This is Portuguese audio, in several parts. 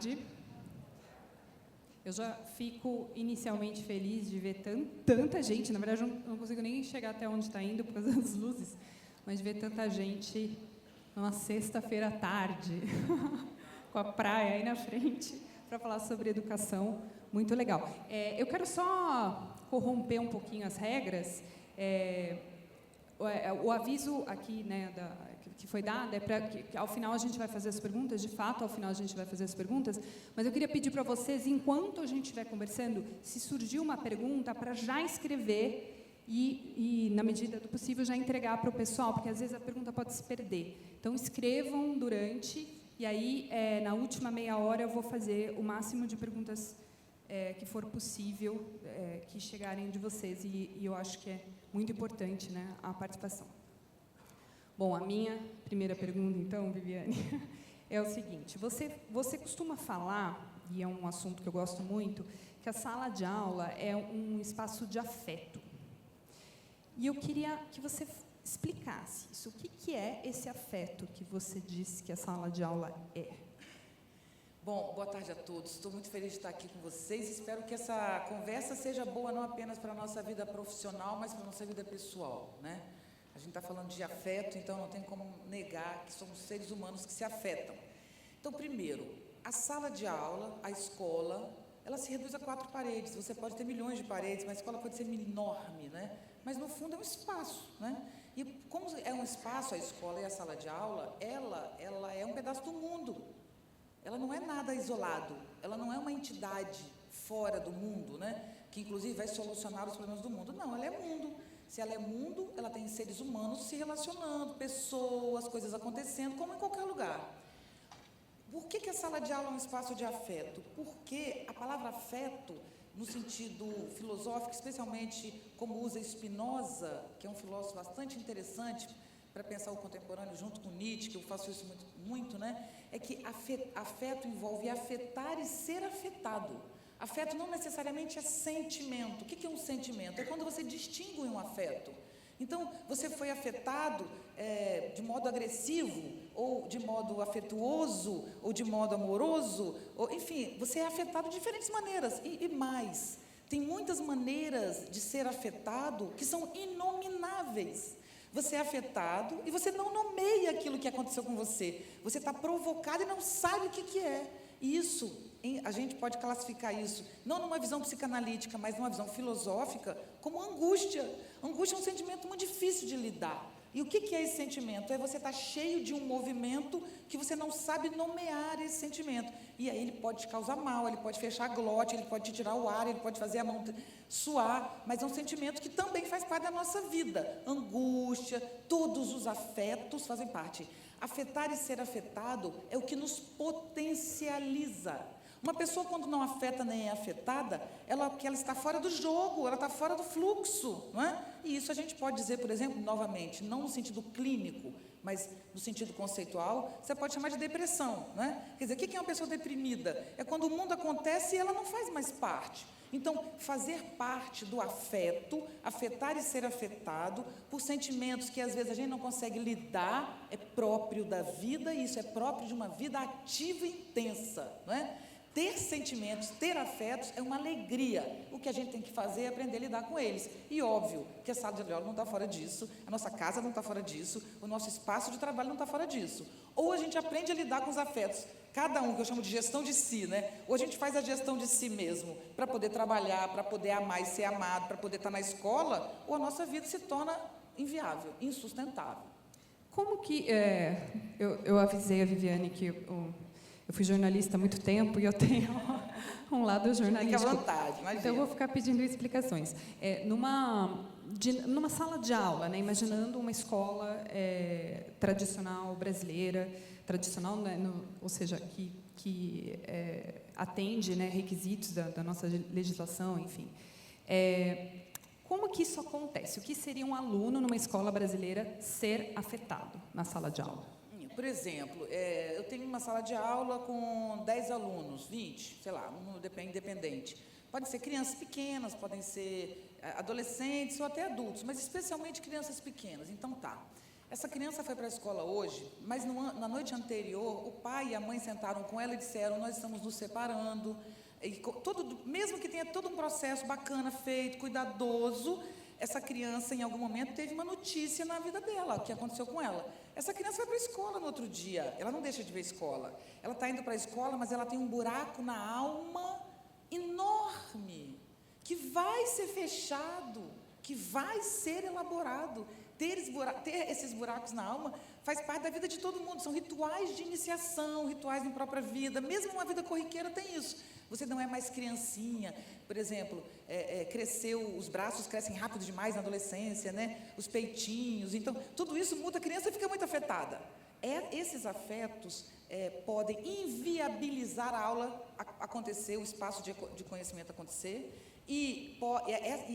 tarde. Eu já fico inicialmente feliz de ver tanta gente. Na verdade, eu não consigo nem chegar até onde está indo por causa das luzes, mas de ver tanta gente numa sexta-feira à tarde, com a praia aí na frente, para falar sobre educação. Muito legal. Eu quero só corromper um pouquinho as regras. O aviso aqui, né, que foi dado é para que ao final a gente vai fazer as perguntas. De fato, ao final a gente vai fazer as perguntas. Mas eu queria pedir para vocês, enquanto a gente estiver conversando, se surgir uma pergunta, para já escrever e, na medida do possível, já entregar para o pessoal, porque às vezes a pergunta pode se perder. Então, escrevam durante, e aí, na última meia hora, eu vou fazer o máximo de perguntas que for possível que chegarem de vocês, e eu acho que é muito importante, né, a participação. Bom, a minha primeira pergunta, então, Viviane, é o seguinte: você costuma falar, e é um assunto que eu gosto muito, que a sala de aula é um espaço de afeto. E eu queria que você explicasse isso. O que é esse afeto que você disse que a sala de aula é? Bom, boa tarde a todos. Estou muito feliz de estar aqui com vocês. Espero que essa conversa seja boa não apenas para a nossa vida profissional, mas para a nossa vida pessoal, né? A gente está falando de afeto, então não tem como negar que somos seres humanos que se afetam. Então, primeiro, a sala de aula, a escola, ela se reduz a 4 paredes. Você pode ter milhões de paredes, mas a escola pode ser enorme, né? Mas, no fundo, é um espaço, né? E como é um espaço, a escola e a sala de aula, ela é um pedaço do mundo. Ela não é nada isolado, ela não é uma entidade fora do mundo, né? Que, inclusive, vai solucionar os problemas do mundo. Não, ela é mundo. Se ela é mundo, ela tem seres humanos se relacionando, pessoas, coisas acontecendo, como em qualquer lugar. Por que a sala de aula é um espaço de afeto? Porque a palavra afeto, no sentido filosófico, especialmente como usa Spinoza, que é um filósofo bastante interessante para pensar o contemporâneo, junto com Nietzsche, que eu faço isso muito, né? É que afeto envolve afetar e ser afetado. Afeto não necessariamente é sentimento. O que é um sentimento? É quando você distingue um afeto. Então, você foi afetado de modo agressivo, ou de modo afetuoso, ou de modo amoroso, ou, enfim, você é afetado de diferentes maneiras. E mais, tem muitas maneiras de ser afetado que são inomináveis. Você é afetado e você não nomeia aquilo que aconteceu com você. Você está provocado e não sabe o que é. E isso, a gente pode classificar isso, não numa visão psicanalítica, mas numa visão filosófica, como angústia. Angústia é um sentimento muito difícil de lidar. E o que é esse sentimento? É você estar cheio de um movimento que você não sabe nomear esse sentimento. E aí ele pode te causar mal, ele pode fechar a glote, ele pode te tirar o ar, ele pode fazer a mão suar, mas é um sentimento que também faz parte da nossa vida. Angústia, todos os afetos fazem parte. Afetar e ser afetado é o que nos potencializa. Uma pessoa, quando não afeta nem é afetada, ela está fora do jogo, ela está fora do fluxo, não é? E isso a gente pode dizer, por exemplo, novamente, não no sentido clínico, mas no sentido conceitual, você pode chamar de depressão, não é? Quer dizer, o que é uma pessoa deprimida? É quando o mundo acontece e ela não faz mais parte. Então, fazer parte do afeto, afetar e ser afetado por sentimentos que às vezes a gente não consegue lidar, é próprio da vida, e isso é próprio de uma vida ativa e intensa, não é? Ter sentimentos, ter afetos é uma alegria. O que a gente tem que fazer é aprender a lidar com eles. E óbvio que a sala de aula não está fora disso, a nossa casa não está fora disso, o nosso espaço de trabalho não está fora disso. Ou a gente aprende a lidar com os afetos, cada um, que eu chamo de gestão de si, né? Ou a gente faz a gestão de si mesmo, para poder trabalhar, para poder amar e ser amado, para poder estar na escola, ou a nossa vida se torna inviável, insustentável. Como que... eu avisei a Viviane que... Eu fui jornalista há muito tempo e eu tenho um lado jornalístico. Fique à vontade, imagina. Então, eu vou ficar pedindo explicações. Numa sala de aula, né, imaginando uma escola tradicional brasileira, tradicional, né, ou seja, que atende, né, requisitos da nossa legislação, enfim. Como que isso acontece? O que seria um aluno numa escola brasileira ser afetado na sala de aula? Por exemplo, eu tenho uma sala de aula com 10 alunos, 20, sei lá, um independente. Podem ser crianças pequenas, podem ser adolescentes ou até adultos, mas especialmente crianças pequenas. Então, tá. Essa criança foi para a escola hoje, mas na noite anterior, o pai e a mãe sentaram com ela e disseram, nós estamos nos separando, e mesmo que tenha todo um processo bacana, feito, cuidadoso, essa criança, em algum momento, teve uma notícia na vida dela, o que aconteceu com ela. Essa criança vai para a escola no outro dia, ela não deixa de ver a escola. Ela está indo para a escola, mas ela tem um buraco na alma enorme, que vai ser fechado, que vai ser elaborado. Ter esses buracos na alma faz parte da vida de todo mundo, são rituais de iniciação, rituais na própria vida, mesmo uma vida corriqueira tem isso. Você não é mais criancinha, por exemplo, cresceu, os braços crescem rápido demais na adolescência, né? Os peitinhos, então, tudo isso muda, a criança fica muito afetada. Esses afetos podem inviabilizar a aula acontecer, o espaço de conhecimento acontecer, e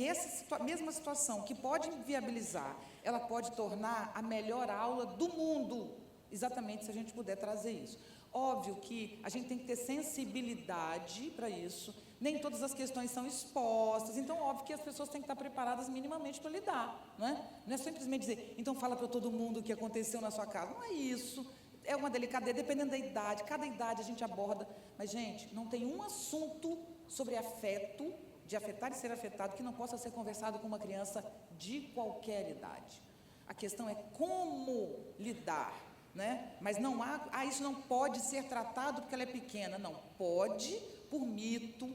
essa mesma situação que pode inviabilizar, ela pode tornar a melhor aula do mundo, exatamente se a gente puder trazer isso. Óbvio que a gente tem que ter sensibilidade para isso, nem todas as questões são expostas, então óbvio que as pessoas têm que estar preparadas minimamente para lidar, não é? Não é simplesmente dizer, então fala para todo mundo o que aconteceu na sua casa, não é isso, é uma delicadeza, dependendo da idade, cada idade a gente aborda, mas gente, não tem um assunto sobre afeto, de afetar e ser afetado, que não possa ser conversado com uma criança de qualquer idade. A questão é como lidar, né? Mas não há, isso não pode ser tratado porque ela é pequena, não, pode por mito,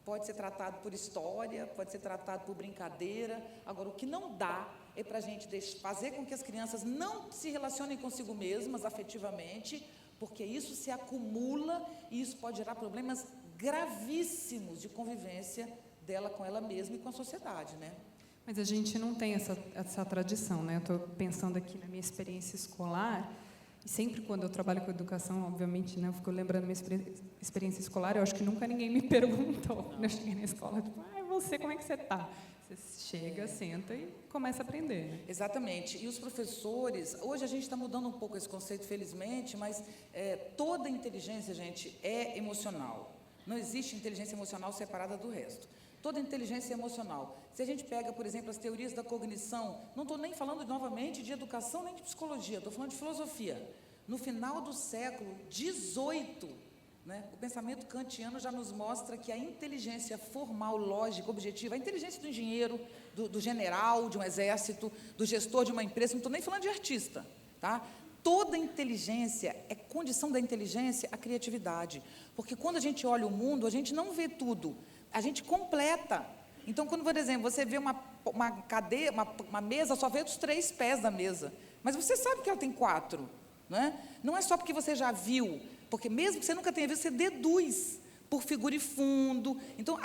pode ser tratado por história, pode ser tratado por brincadeira, agora o que não dá é para a gente fazer com que as crianças não se relacionem consigo mesmas afetivamente, porque isso se acumula e isso pode gerar problemas gravíssimos de convivência dela com ela mesma e com a sociedade, né? Mas a gente não tem essa tradição, né? Eu estou pensando aqui na minha experiência escolar, e sempre quando eu trabalho com educação, obviamente, né, eu fico lembrando da minha experiência escolar, eu acho que nunca ninguém me perguntou, quando eu cheguei na escola, tipo, você, como é que você está? Você chega, senta e começa a aprender, né? Exatamente, e os professores, hoje a gente está mudando um pouco esse conceito, felizmente, mas toda inteligência, gente, é emocional, não existe inteligência emocional separada do resto. Toda inteligência emocional. Se a gente pega, por exemplo, as teorias da cognição, não estou nem falando novamente de educação nem de psicologia, estou falando de filosofia. No final do século XVIII, né, o pensamento kantiano já nos mostra que a inteligência formal, lógica, objetiva, a inteligência do engenheiro, do general, de um exército, do gestor de uma empresa, não estou nem falando de artista, tá? Toda inteligência, é condição da inteligência a criatividade, porque quando a gente olha o mundo, a gente não vê tudo, a gente completa. Então, quando, por exemplo, você vê uma cadeira, uma mesa, só vê os 3 pés da mesa, mas você sabe que ela tem 4, não é? Não é só porque você já viu, porque mesmo que você nunca tenha visto, você deduz por figura e fundo. Então,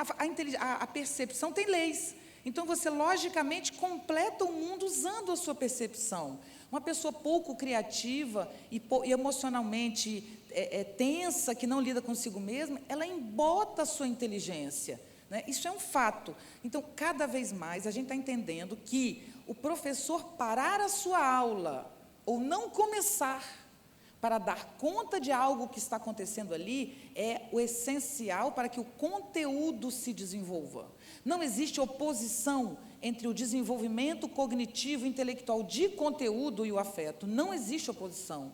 a percepção tem leis. Então, você, logicamente, completa o mundo usando a sua percepção. Uma pessoa pouco criativa e emocionalmente tensa, que não lida consigo mesma, ela embota a sua inteligência, né? Isso é um fato. Então, cada vez mais, a gente está entendendo que o professor parar a sua aula, ou não começar, para dar conta de algo que está acontecendo ali, é o essencial para que o conteúdo se desenvolva. Não existe oposição entre o desenvolvimento cognitivo e intelectual de conteúdo e o afeto. Não existe oposição.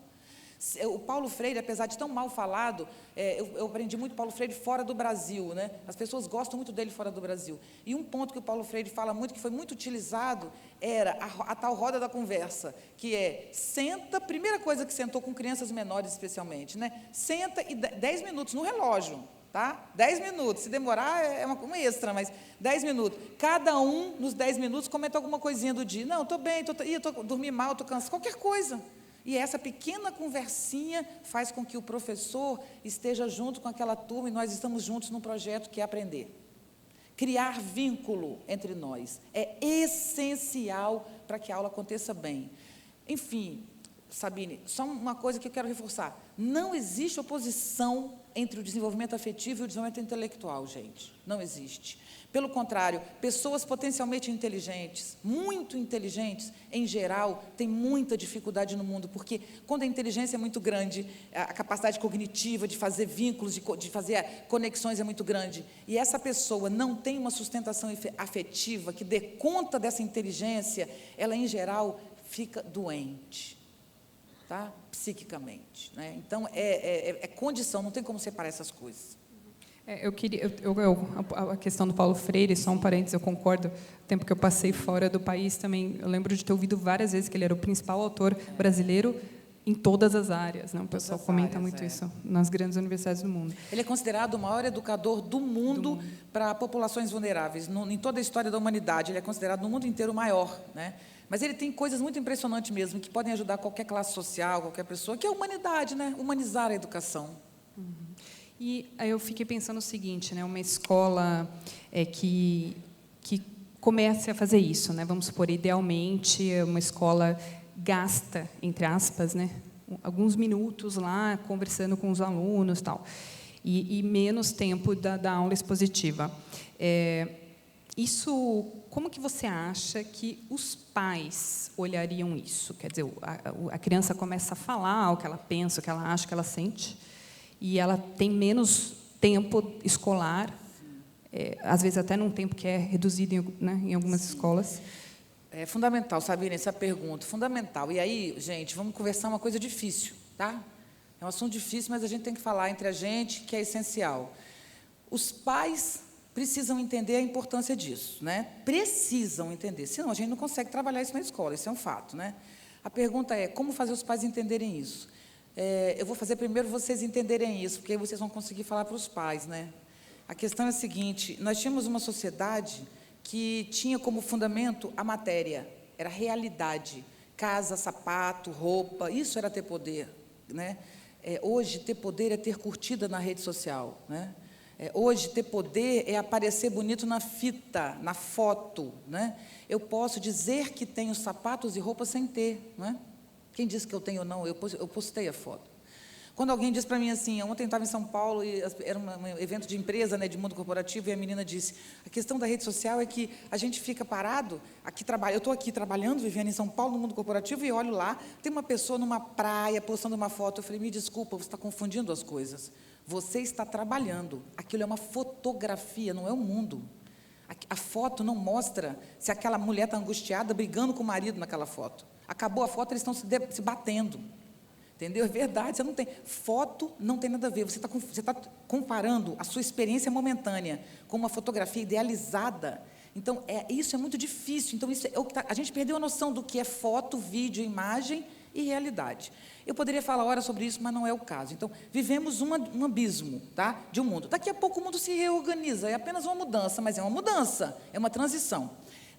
O Paulo Freire, apesar de tão mal falado, eu aprendi muito Paulo Freire fora do Brasil, né? As pessoas gostam muito dele fora do Brasil. E um ponto que o Paulo Freire fala muito, que foi muito utilizado, era a tal roda da conversa, que senta, primeira coisa que sentou com crianças menores especialmente, né? Senta e 10 minutos no relógio, tá? 10 minutos, se demorar é um extra, mas 10 minutos. Cada um, nos 10 minutos, comenta alguma coisinha do dia. Não, estou bem, dormi mal, estou cansado, qualquer coisa. E essa pequena conversinha faz com que o professor esteja junto com aquela turma e nós estamos juntos num projeto que é aprender. Criar vínculo entre nós é essencial para que a aula aconteça bem. Enfim, Sabine, só uma coisa que eu quero reforçar. Não existe oposição entre o desenvolvimento afetivo e o desenvolvimento intelectual, gente. Não existe. Pelo contrário, pessoas potencialmente inteligentes, muito inteligentes, em geral, têm muita dificuldade no mundo, porque quando a inteligência é muito grande, a capacidade cognitiva de fazer vínculos, de fazer conexões é muito grande, e essa pessoa não tem uma sustentação afetiva que dê conta dessa inteligência, ela, em geral, fica doente, tá? Psiquicamente, né? Então, é condição, não tem como separar essas coisas. A questão do Paulo Freire, só um parênteses, eu concordo. O tempo que eu passei fora do país também, eu lembro de ter ouvido várias vezes que ele era o principal autor brasileiro em todas as áreas, né? O pessoal comenta muito isso nas grandes universidades do mundo. Ele é considerado o maior educador do mundo para populações vulneráveis. Em toda a história da humanidade, ele é considerado no mundo inteiro o maior, né? Mas ele tem coisas muito impressionantes mesmo, que podem ajudar qualquer classe social, qualquer pessoa, que é a humanidade, né? Humanizar a educação. E aí eu fiquei pensando o seguinte, né? Uma escola que comece a fazer isso, né? Vamos supor, idealmente, uma escola gasta, entre aspas, né? Alguns minutos lá conversando com os alunos, tal, e menos tempo da aula expositiva. Isso, como que você acha que os pais olhariam isso? Quer dizer, a criança começa a falar o que ela pensa, o que ela acha, o que ela sente, e ela tem menos tempo escolar, às vezes até num tempo que é reduzido em algumas escolas. É fundamental, Sabine, essa pergunta, fundamental. E aí, gente, vamos conversar uma coisa difícil, tá? É um assunto difícil, mas a gente tem que falar entre a gente, que é essencial. Os pais precisam entender a importância disso, né? Precisam entender, senão a gente não consegue trabalhar isso na escola, isso é um fato, né? A pergunta é, como fazer os pais entenderem isso? Eu vou fazer primeiro vocês entenderem isso, porque aí vocês vão conseguir falar para os pais, né? A questão é a seguinte, nós tínhamos uma sociedade que tinha como fundamento a matéria, era a realidade, casa, sapato, roupa, isso era ter poder, né? Hoje, ter poder é ter curtida na rede social, né? Hoje, ter poder é aparecer bonito na fita, na foto, né? Eu posso dizer que tenho sapatos e roupas sem ter, não é? Quem disse que eu tenho ou não? Eu postei a foto. Quando alguém diz para mim assim, ontem estava em São Paulo, e era um evento de empresa, né, de mundo corporativo, e a menina disse, a questão da rede social é que a gente fica parado, eu estou aqui trabalhando, vivendo em São Paulo, no mundo corporativo, e olho lá, tem uma pessoa numa praia, postando uma foto, eu falei, me desculpa, você está confundindo as coisas. Você está trabalhando, aquilo é uma fotografia, não é o mundo. A foto não mostra se aquela mulher está angustiada, brigando com o marido naquela foto. Acabou a foto, eles estão se batendo. Entendeu? É verdade, você não tem. Foto não tem nada a ver. Você está comparando a sua experiência momentânea com uma fotografia idealizada. Então, isso é muito difícil. Então, a gente perdeu a noção do que é foto, vídeo, imagem e realidade. Eu poderia falar horas sobre isso, mas não é o caso. Então, vivemos um abismo, tá, de um mundo. Daqui a pouco o mundo se reorganiza, é apenas uma mudança, mas é uma mudança, é uma transição.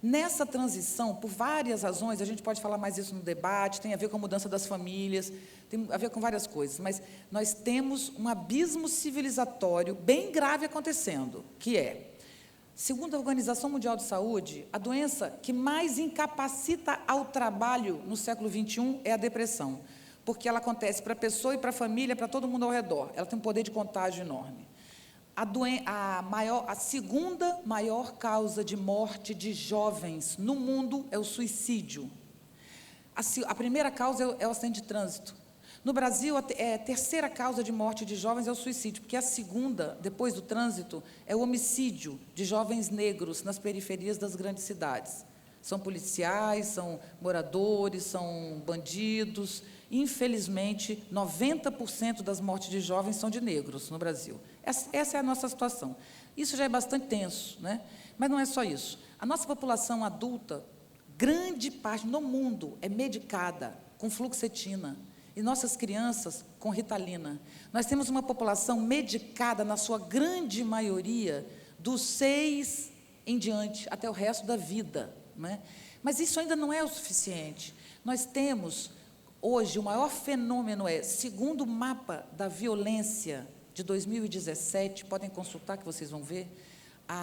Nessa transição, por várias razões, a gente pode falar mais isso no debate, tem a ver com a mudança das famílias, tem a ver com várias coisas, mas nós temos um abismo civilizatório bem grave acontecendo, que é, segundo a Organização Mundial de Saúde, a doença que mais incapacita ao trabalho no século XXI é a depressão, porque ela acontece para a pessoa e para a família, para todo mundo ao redor, ela tem um poder de contágio enorme. A segunda maior causa de morte de jovens no mundo é o suicídio. A primeira causa é o acidente de trânsito. No Brasil, a terceira causa de morte de jovens é o suicídio, porque a segunda, depois do trânsito, é o homicídio de jovens negros nas periferias das grandes cidades. São policiais, são moradores, são bandidos. Infelizmente, 90% das mortes de jovens são de negros no Brasil. Essa é a nossa situação. Isso já é bastante tenso, né? Mas não é só isso. A nossa população adulta, grande parte no mundo, é medicada com fluoxetina, e nossas crianças com Ritalina. Nós temos uma população medicada, na sua grande maioria, dos 6 em diante, até o resto da vida, né? Mas isso ainda não é o suficiente. Nós temos, hoje, o maior fenômeno segundo o mapa da violência de 2017, podem consultar que vocês vão ver,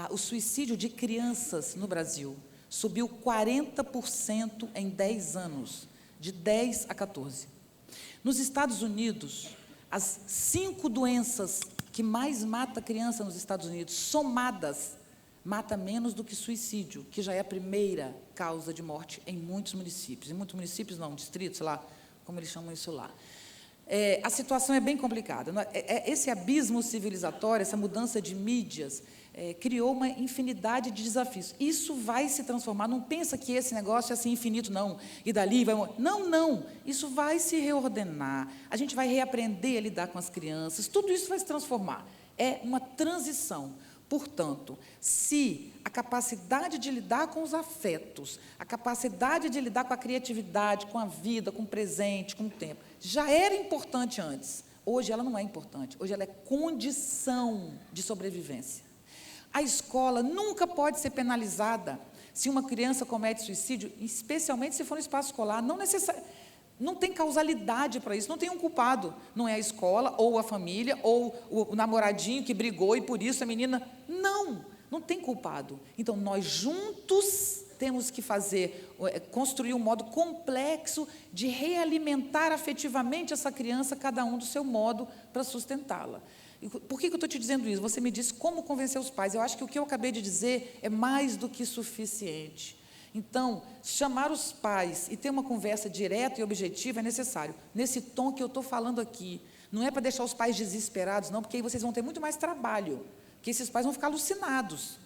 o suicídio de crianças no Brasil subiu 40% em 10 anos, de 10 a 14. Nos Estados Unidos, as 5 doenças que mais matam criança nos Estados Unidos, somadas, mata menos do que suicídio, que já é a primeira causa de morte em muitos municípios. Em muitos municípios, não, distritos, sei lá, como eles chamam isso lá. a situação é bem complicada. Esse abismo civilizatório, essa mudança de mídias, criou uma infinidade de desafios. Isso vai se transformar. Não pensa que esse negócio é assim infinito, não. E dali vai... Não. Isso vai se reordenar. A gente vai reaprender a lidar com as crianças. Tudo isso vai se transformar. É uma transição. Portanto, se a capacidade de lidar com os afetos, a capacidade de lidar com a criatividade, com a vida, com o presente, com o tempo, já era importante antes, hoje ela não é importante, hoje ela é condição de sobrevivência. A escola nunca pode ser penalizada se uma criança comete suicídio, especialmente se for no espaço escolar, não tem causalidade para isso, não tem um culpado, não é a escola, ou a família, ou o namoradinho que brigou e por isso a menina... Não tem culpado. Então, nós juntos temos que construir um modo complexo de realimentar afetivamente essa criança, cada um do seu modo, para sustentá-la. Por que eu estou te dizendo isso? Você me disse como convencer os pais. Eu acho que o que eu acabei de dizer é mais do que suficiente. Então, chamar os pais e ter uma conversa direta e objetiva é necessário, nesse tom que eu estou falando aqui. Não é para deixar os pais desesperados, não, porque aí vocês vão ter muito mais trabalho, que esses pais vão ficar alucinados.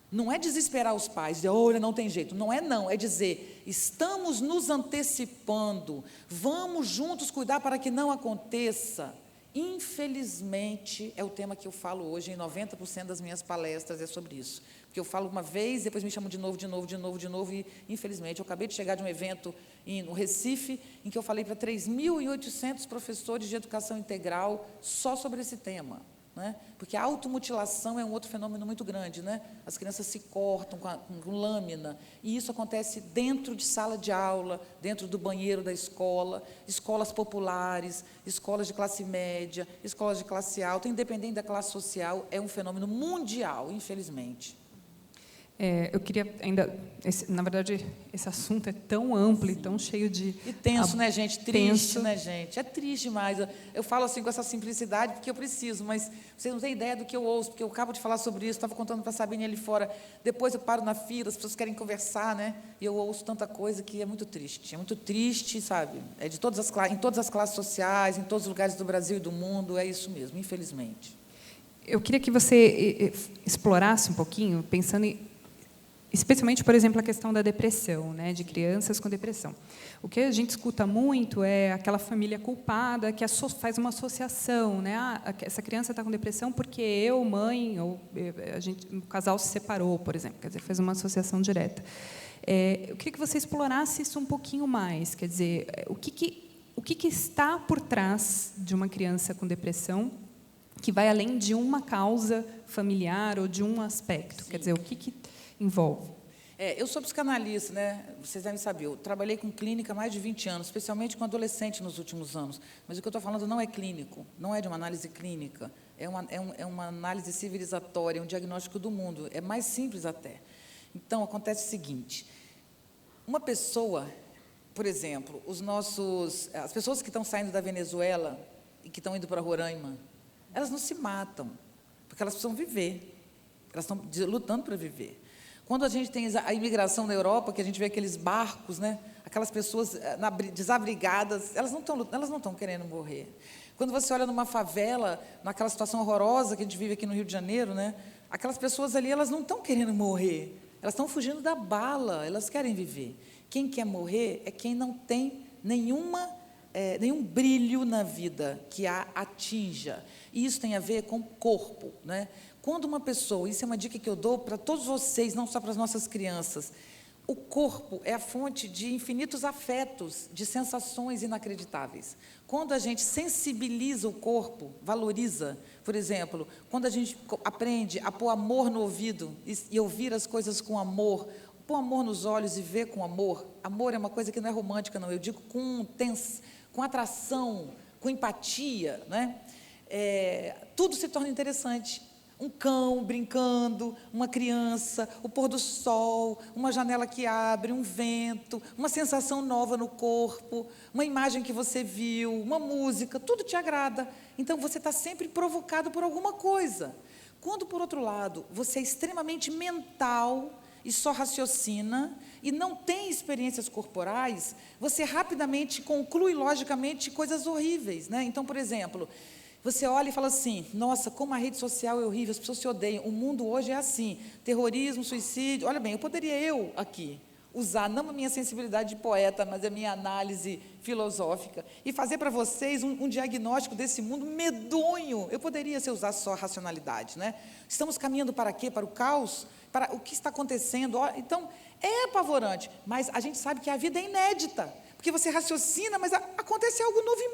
Não é desesperar os pais, dizer, olha, não tem jeito. Não, é dizer, estamos nos antecipando, vamos juntos cuidar para que não aconteça. Infelizmente, é o tema que eu falo hoje, em 90% das minhas palestras é sobre isso. Porque eu falo uma vez, depois me chamam de novo, e, infelizmente, eu acabei de chegar de um evento no Recife, em que eu falei para 3.800 professores de educação integral só sobre esse tema. Né? Porque a automutilação é um outro fenômeno muito grande, né? As crianças se cortam com lâmina, e isso acontece dentro de sala de aula, dentro do banheiro da escola, escolas populares, escolas de classe média, escolas de classe alta, independente da classe social, é um fenômeno mundial, infelizmente. Eu queria ainda... na verdade, esse assunto é tão amplo e tão cheio de... E tenso, né, gente? Triste, né, gente? É triste demais. Eu falo assim com essa simplicidade porque eu preciso, mas você não tem ideia do que eu ouço, porque eu acabo de falar sobre isso, estava contando para a Sabine ali fora, depois eu paro na fila, as pessoas querem conversar, né? E eu ouço tanta coisa que é muito triste, sabe? É de em todas as classes sociais, em todos os lugares do Brasil e do mundo, é isso mesmo, infelizmente. Eu queria que você explorasse um pouquinho, pensando especialmente, por exemplo, a questão da depressão, né, de crianças com depressão. O que a gente escuta muito é aquela família culpada que faz uma associação, né? Essa criança está com depressão porque eu, mãe, ou o casal se separou, por exemplo, quer dizer, faz uma associação direta. Eu queria que você explorasse isso um pouquinho mais, quer dizer, o que está por trás de uma criança com depressão que vai além de uma causa familiar ou de um aspecto, quer dizer, o que envolve? Eu sou psicanalista, né? Vocês devem saber, eu trabalhei com clínica há mais de 20 anos, especialmente com adolescente nos últimos anos, mas o que eu estou falando não é clínico, não é de uma análise clínica, é uma análise civilizatória, um diagnóstico do mundo, é mais simples até. Então, acontece o seguinte, uma pessoa, por exemplo, as pessoas que estão saindo da Venezuela e que estão indo para Roraima, elas não se matam, porque elas precisam viver, elas estão lutando para viver. Quando a gente tem a imigração na Europa, que a gente vê aqueles barcos, né, aquelas pessoas desabrigadas, elas não estão querendo morrer. Quando você olha numa favela, naquela situação horrorosa que a gente vive aqui no Rio de Janeiro, né, aquelas pessoas ali, elas não estão querendo morrer, elas estão fugindo da bala, elas querem viver. Quem quer morrer é quem não tem nenhum brilho na vida que a atinja. E isso tem a ver com o corpo, né? Quando uma pessoa, isso é uma dica que eu dou para todos vocês, não só para as nossas crianças, o corpo é a fonte de infinitos afetos, de sensações inacreditáveis. Quando a gente sensibiliza o corpo, valoriza, por exemplo, quando a gente aprende a pôr amor no ouvido e ouvir as coisas com amor, pôr amor nos olhos e ver com amor. Amor é uma coisa que não é romântica, não, eu digo com atração, com empatia, né? Tudo se torna interessante. Um cão brincando, uma criança, o pôr do sol, uma janela que abre, um vento, uma sensação nova no corpo, uma imagem que você viu, uma música, tudo te agrada. Então, você está sempre provocado por alguma coisa. Quando, por outro lado, você é extremamente mental e só raciocina e não tem experiências corporais, você rapidamente conclui logicamente coisas horríveis, né? Então, por exemplo, você olha e fala assim, nossa, como a rede social é horrível, as pessoas se odeiam, o mundo hoje é assim, terrorismo, suicídio. Olha bem, eu poderia aqui usar não a minha sensibilidade de poeta, mas a minha análise filosófica, e fazer para vocês um diagnóstico desse mundo medonho. Eu poderia, se eu usar só a racionalidade, né? Estamos caminhando para quê? Para o caos? Para o que está acontecendo? Então, é apavorante, mas a gente sabe que a vida é inédita, porque você raciocina, mas acontece algo novo e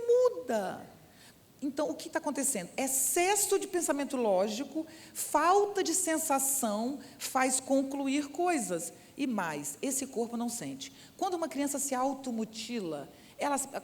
muda. Então, o que está acontecendo? Excesso de pensamento lógico, falta de sensação, faz concluir coisas. E mais, esse corpo não sente. Quando uma criança se automutila,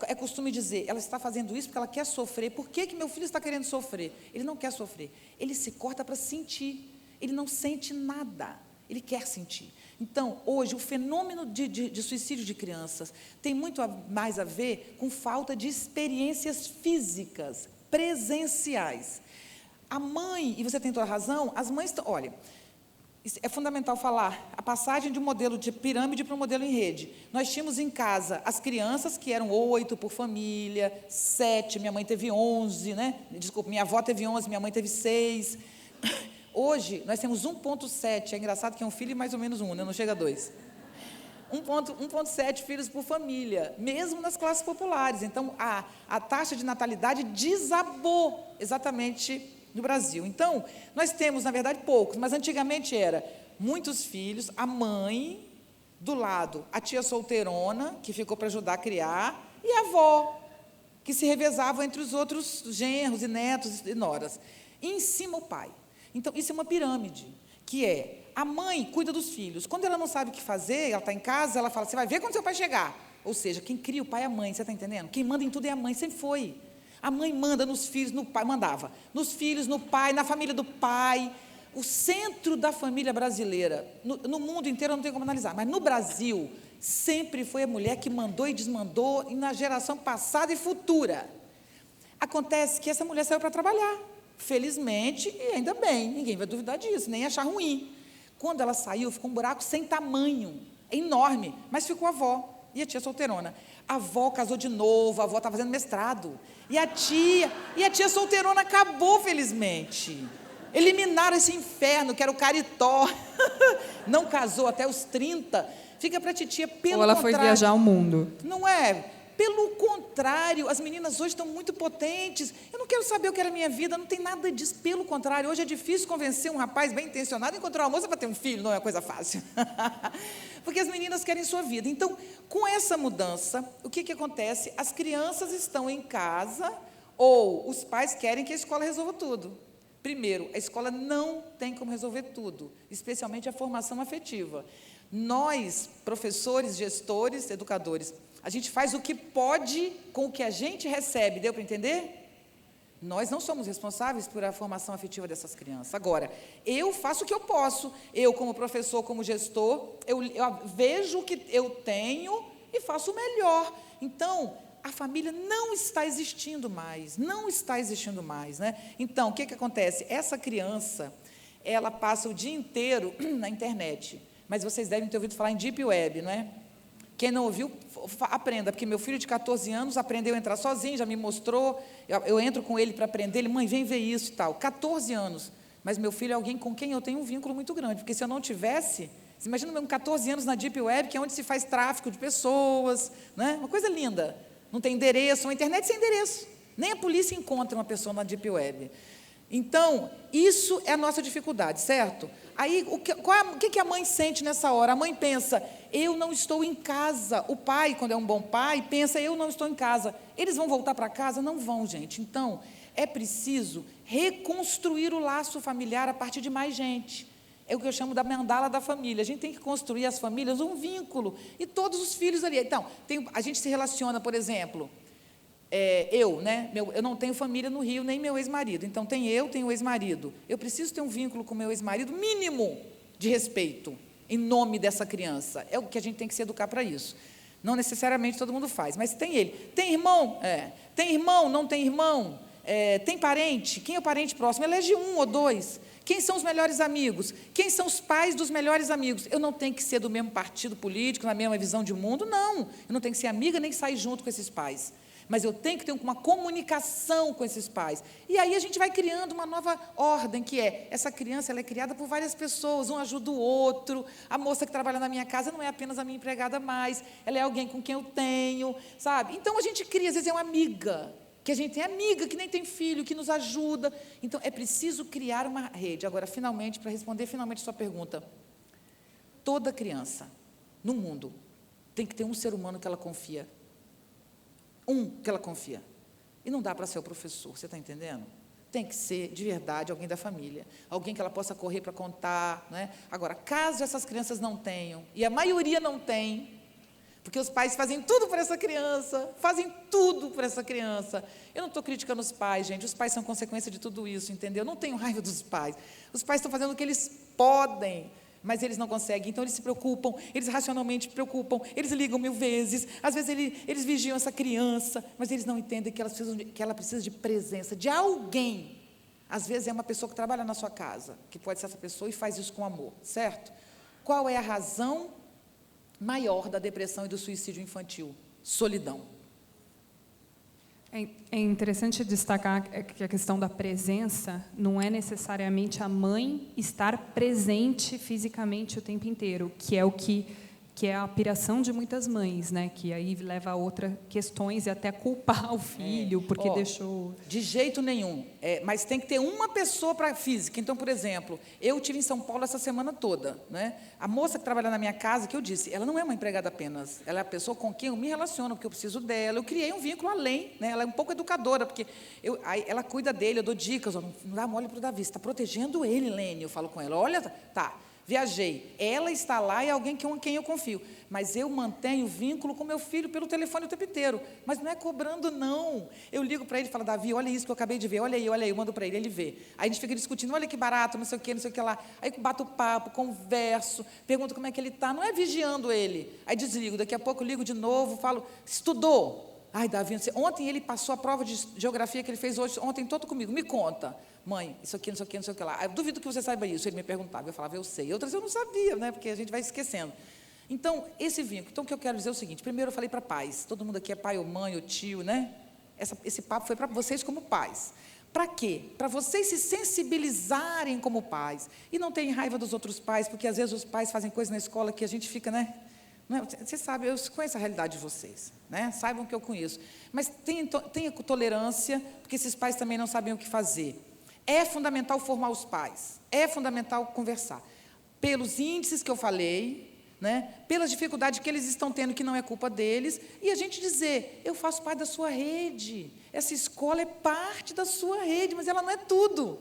é costume dizer, ela está fazendo isso porque ela quer sofrer. Por que meu filho está querendo sofrer? Ele não quer sofrer. Ele se corta para sentir. Ele não sente nada. Ele quer sentir. Então, hoje, o fenômeno de suicídio de crianças tem muito mais a ver com falta de experiências físicas, presenciais. A mãe, e você tem toda a razão, as mães estão... Olha, é fundamental falar, a passagem de um modelo de pirâmide para um modelo em rede. Nós tínhamos em casa as crianças, que eram 8 por família, 7, minha mãe teve 11, né? Desculpa, minha avó teve 11, minha mãe teve 6... Hoje, nós temos 1,7, é engraçado que é um filho e mais ou menos um, né? Não chega a 2. 1,7 filhos por família, mesmo nas classes populares. Então, a taxa de natalidade desabou exatamente no Brasil. Então, nós temos, na verdade, poucos, mas antigamente era muitos filhos, a mãe, do lado, a tia solteirona, que ficou para ajudar a criar, e a avó, que se revezava entre os outros genros e netos e noras. E em cima o pai. Então, isso é uma pirâmide, que é, a mãe cuida dos filhos. Quando ela não sabe o que fazer, ela está em casa, ela fala, você vai ver quando seu pai chegar. Ou seja, quem cria o pai é a mãe, você está entendendo? Quem manda em tudo é a mãe, sempre foi. A mãe manda nos filhos, no pai, mandava. Nos filhos, no pai, na família do pai. O centro da família brasileira, no mundo inteiro eu não tenho como analisar, mas no Brasil, sempre foi a mulher que mandou e desmandou, e na geração passada e futura. Acontece que essa mulher saiu para trabalhar. Felizmente, e ainda bem, ninguém vai duvidar disso, nem achar ruim. Quando ela saiu, ficou um buraco sem tamanho, enorme, mas ficou a avó e a tia solteirona. A avó casou de novo, a avó está fazendo mestrado, e a tia solteirona acabou, felizmente. Eliminaram esse inferno, que era o caritó. Não casou até os 30, fica para a titia, pelo contrário. Ou ela foi viajar ao mundo. Não é? Pelo contrário, as meninas hoje estão muito potentes. Eu não quero saber o que era a minha vida, não tem nada disso. Pelo contrário, hoje é difícil convencer um rapaz bem intencionado a encontrar uma moça para ter um filho, não é uma coisa fácil. Porque as meninas querem sua vida. Então, com essa mudança, o que acontece? As crianças estão em casa, ou os pais querem que a escola resolva tudo. Primeiro, a escola não tem como resolver tudo, especialmente a formação afetiva. Nós, professores, gestores, educadores, a gente faz o que pode com o que a gente recebe, deu para entender? Nós não somos responsáveis por a formação afetiva dessas crianças. Agora, eu faço o que eu posso, eu como professor, como gestor, eu vejo o que eu tenho e faço o melhor. Então, a família não está existindo mais, né? Então, o que acontece? Essa criança, ela passa o dia inteiro na internet, mas vocês devem ter ouvido falar em Deep Web, não é? Quem não ouviu, aprenda, porque meu filho de 14 anos aprendeu a entrar sozinho, já me mostrou, eu entro com ele para aprender, ele, mãe, vem ver isso e tal, 14 anos, mas meu filho é alguém com quem eu tenho um vínculo muito grande, porque se eu não tivesse, você imagina com 14 anos na Deep Web, que é onde se faz tráfico de pessoas, né? Uma coisa linda, não tem endereço, uma internet sem endereço, nem a polícia encontra uma pessoa na Deep Web. Então, isso é a nossa dificuldade, certo? Aí, o que a mãe sente nessa hora? A mãe pensa, eu não estou em casa. O pai, quando é um bom pai, pensa, eu não estou em casa. Eles vão voltar para casa? Não vão, gente. Então, é preciso reconstruir o laço familiar a partir de mais gente. É o que eu chamo da mandala da família. A gente tem que construir as famílias um vínculo. E todos os filhos ali. Então, a gente se relaciona, por exemplo... eu não tenho família no Rio, nem meu ex-marido. Então, tenho o ex-marido. Eu preciso ter um vínculo com meu ex-marido mínimo de respeito, em nome dessa criança. É o que a gente tem que se educar para isso. Não necessariamente todo mundo faz, mas tem ele. Tem irmão? Tem irmão? Não tem irmão? Tem parente? Quem é o parente próximo? Elege 1 ou 2. Quem são os melhores amigos? Quem são os pais dos melhores amigos? Eu não tenho que ser do mesmo partido político, na mesma visão de mundo, não. Eu não tenho que ser amiga nem sair junto com esses pais. Mas eu tenho que ter uma comunicação com esses pais. E aí a gente vai criando uma nova ordem, que é, essa criança ela é criada por várias pessoas, um ajuda o outro, a moça que trabalha na minha casa não é apenas a minha empregada mais, ela é alguém com quem eu tenho, sabe? Então a gente cria, às vezes é uma amiga, que a gente tem amiga, que nem tem filho, que nos ajuda. Então é preciso criar uma rede. Agora, finalmente, para responder finalmente a sua pergunta, toda criança no mundo tem que ter um ser humano que ela confia. Que ela confia. E não dá para ser o professor, você está entendendo? Tem que ser, de verdade, alguém da família. Alguém que ela possa correr para contar. Né? Agora, caso essas crianças não tenham, e a maioria não tem, porque os pais fazem tudo por essa criança, Eu não estou criticando os pais, gente, os pais são consequência de tudo isso, entendeu? Eu não tenho raiva dos pais. Os pais estão fazendo o que eles podem, mas eles não conseguem, então eles se preocupam, eles racionalmente preocupam, eles ligam 1000 vezes, às vezes eles vigiam essa criança, mas eles não entendem que ela precisa de presença, de alguém. Às vezes é uma pessoa que trabalha na sua casa, que pode ser essa pessoa e faz isso com amor, certo? Qual é a razão maior da depressão e do suicídio infantil? Solidão. É interessante destacar que a questão da presença não é necessariamente a mãe estar presente fisicamente o tempo inteiro, que é a piração de muitas mães, né? Que aí leva a outras questões e até culpar o filho porque deixou... De jeito nenhum, mas tem que ter uma pessoa para a física. Então, por exemplo, eu estive em São Paulo essa semana toda, né? A moça que trabalha na minha casa, que eu disse, ela não é uma empregada apenas, ela é a pessoa com quem eu me relaciono, porque eu preciso dela, eu criei um vínculo além, né? Ela é um pouco educadora, porque ela cuida dele, eu dou dicas, não dá mole para o Davi, você está protegendo ele, Lene, eu falo com ela, olha, tá, viajei, ela está lá e é alguém com quem eu confio, mas eu mantenho vínculo com meu filho pelo telefone o tempo inteiro, mas não é cobrando, não. Eu ligo para ele e falo, Davi, olha isso que eu acabei de ver, olha aí, eu mando para ele, ele vê. Aí a gente fica discutindo, olha que barato, não sei o que lá. Aí bato o papo, converso, pergunto como é que ele está, não é vigiando ele. Aí desligo, daqui a pouco eu ligo de novo, falo, estudou? Ai, Davi, ontem ele passou a prova de geografia que ele fez ontem todo comigo, me conta. Mãe, isso aqui, não sei o que lá. Eu duvido que você saiba isso. Ele me perguntava, eu falava, eu sei. Outras eu não sabia, né? Porque a gente vai esquecendo. Então, esse vínculo. Então, o que eu quero dizer é o seguinte, primeiro eu falei para pais, todo mundo aqui é pai ou mãe ou tio, né? Esse papo foi para vocês como pais. Para quê? Para vocês se sensibilizarem como pais. E não terem raiva dos outros pais, porque às vezes os pais fazem coisas na escola que a gente fica, né? Você sabe, eu conheço a realidade de vocês, né? Saibam que eu conheço. Mas tenha tolerância, porque esses pais também não sabem o que fazer. É fundamental formar os pais, é fundamental conversar. Pelos índices que eu falei, né, pelas dificuldades que eles estão tendo, que não é culpa deles, e a gente dizer, eu faço parte da sua rede, essa escola é parte da sua rede, mas ela não é tudo,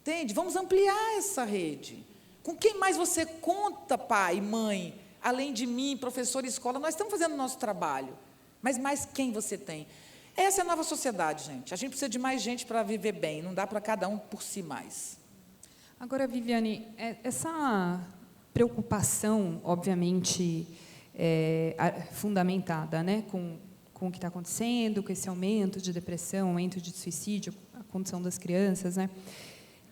entende? Vamos ampliar essa rede. Com quem mais você conta, pai, mãe, além de mim, professor e escola? Nós estamos fazendo o nosso trabalho, mas mais quem você tem? Essa é a nova sociedade, gente. A gente precisa de mais gente para viver bem. Não dá para cada um por si mais. Agora, Viviane, essa preocupação, obviamente, fundamentada, né, com o que está acontecendo, com esse aumento de depressão, aumento de suicídio, a condição das crianças, né,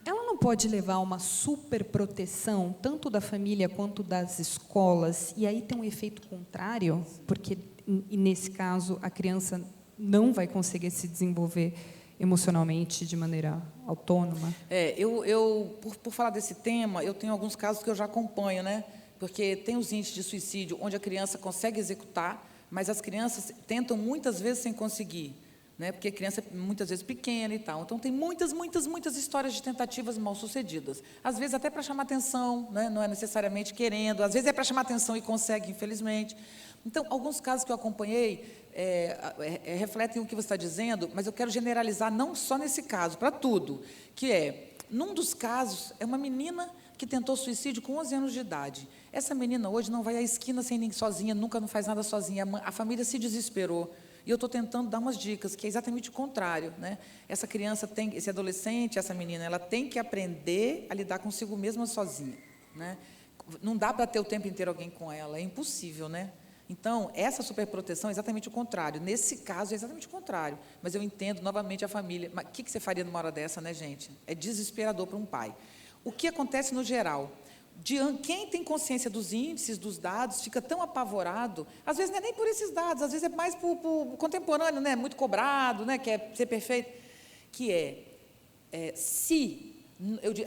ela não pode levar a uma superproteção, tanto da família quanto das escolas, e aí tem um efeito contrário, porque, nesse caso, a criança não vai conseguir se desenvolver emocionalmente de maneira autônoma? Por falar desse tema, eu tenho alguns casos que eu já acompanho, né? Porque tem os índices de suicídio onde a criança consegue executar, mas as crianças tentam muitas vezes sem conseguir, né? Porque a criança é muitas vezes pequena e tal. Então, tem muitas histórias de tentativas mal-sucedidas. Às vezes até para chamar atenção, né? Não é necessariamente querendo, às vezes é para chamar atenção e consegue, infelizmente. Então, alguns casos que eu acompanhei refletem o que você está dizendo, mas eu quero generalizar não só nesse caso, para tudo, que num dos casos, é uma menina que tentou suicídio com 11 anos de idade. Essa menina hoje não vai à esquina sem nem sozinha, nunca não faz nada sozinha, a família se desesperou, e eu estou tentando dar umas dicas, que é exatamente o contrário, né? Essa criança esse adolescente, essa menina, ela tem que aprender a lidar consigo mesma sozinha, né? Não dá para ter o tempo inteiro alguém com ela, é impossível, né? Então, essa superproteção é exatamente o contrário. Nesse caso, é exatamente o contrário. Mas eu entendo, novamente, a família. Mas o que você faria numa hora dessa, né, gente? É desesperador para um pai. o que acontece no geral? Quem tem consciência dos índices, dos dados, fica tão apavorado, às vezes não é nem por esses dados, às vezes é mais por contemporâneo, né? Muito cobrado, né? Quer ser perfeito, que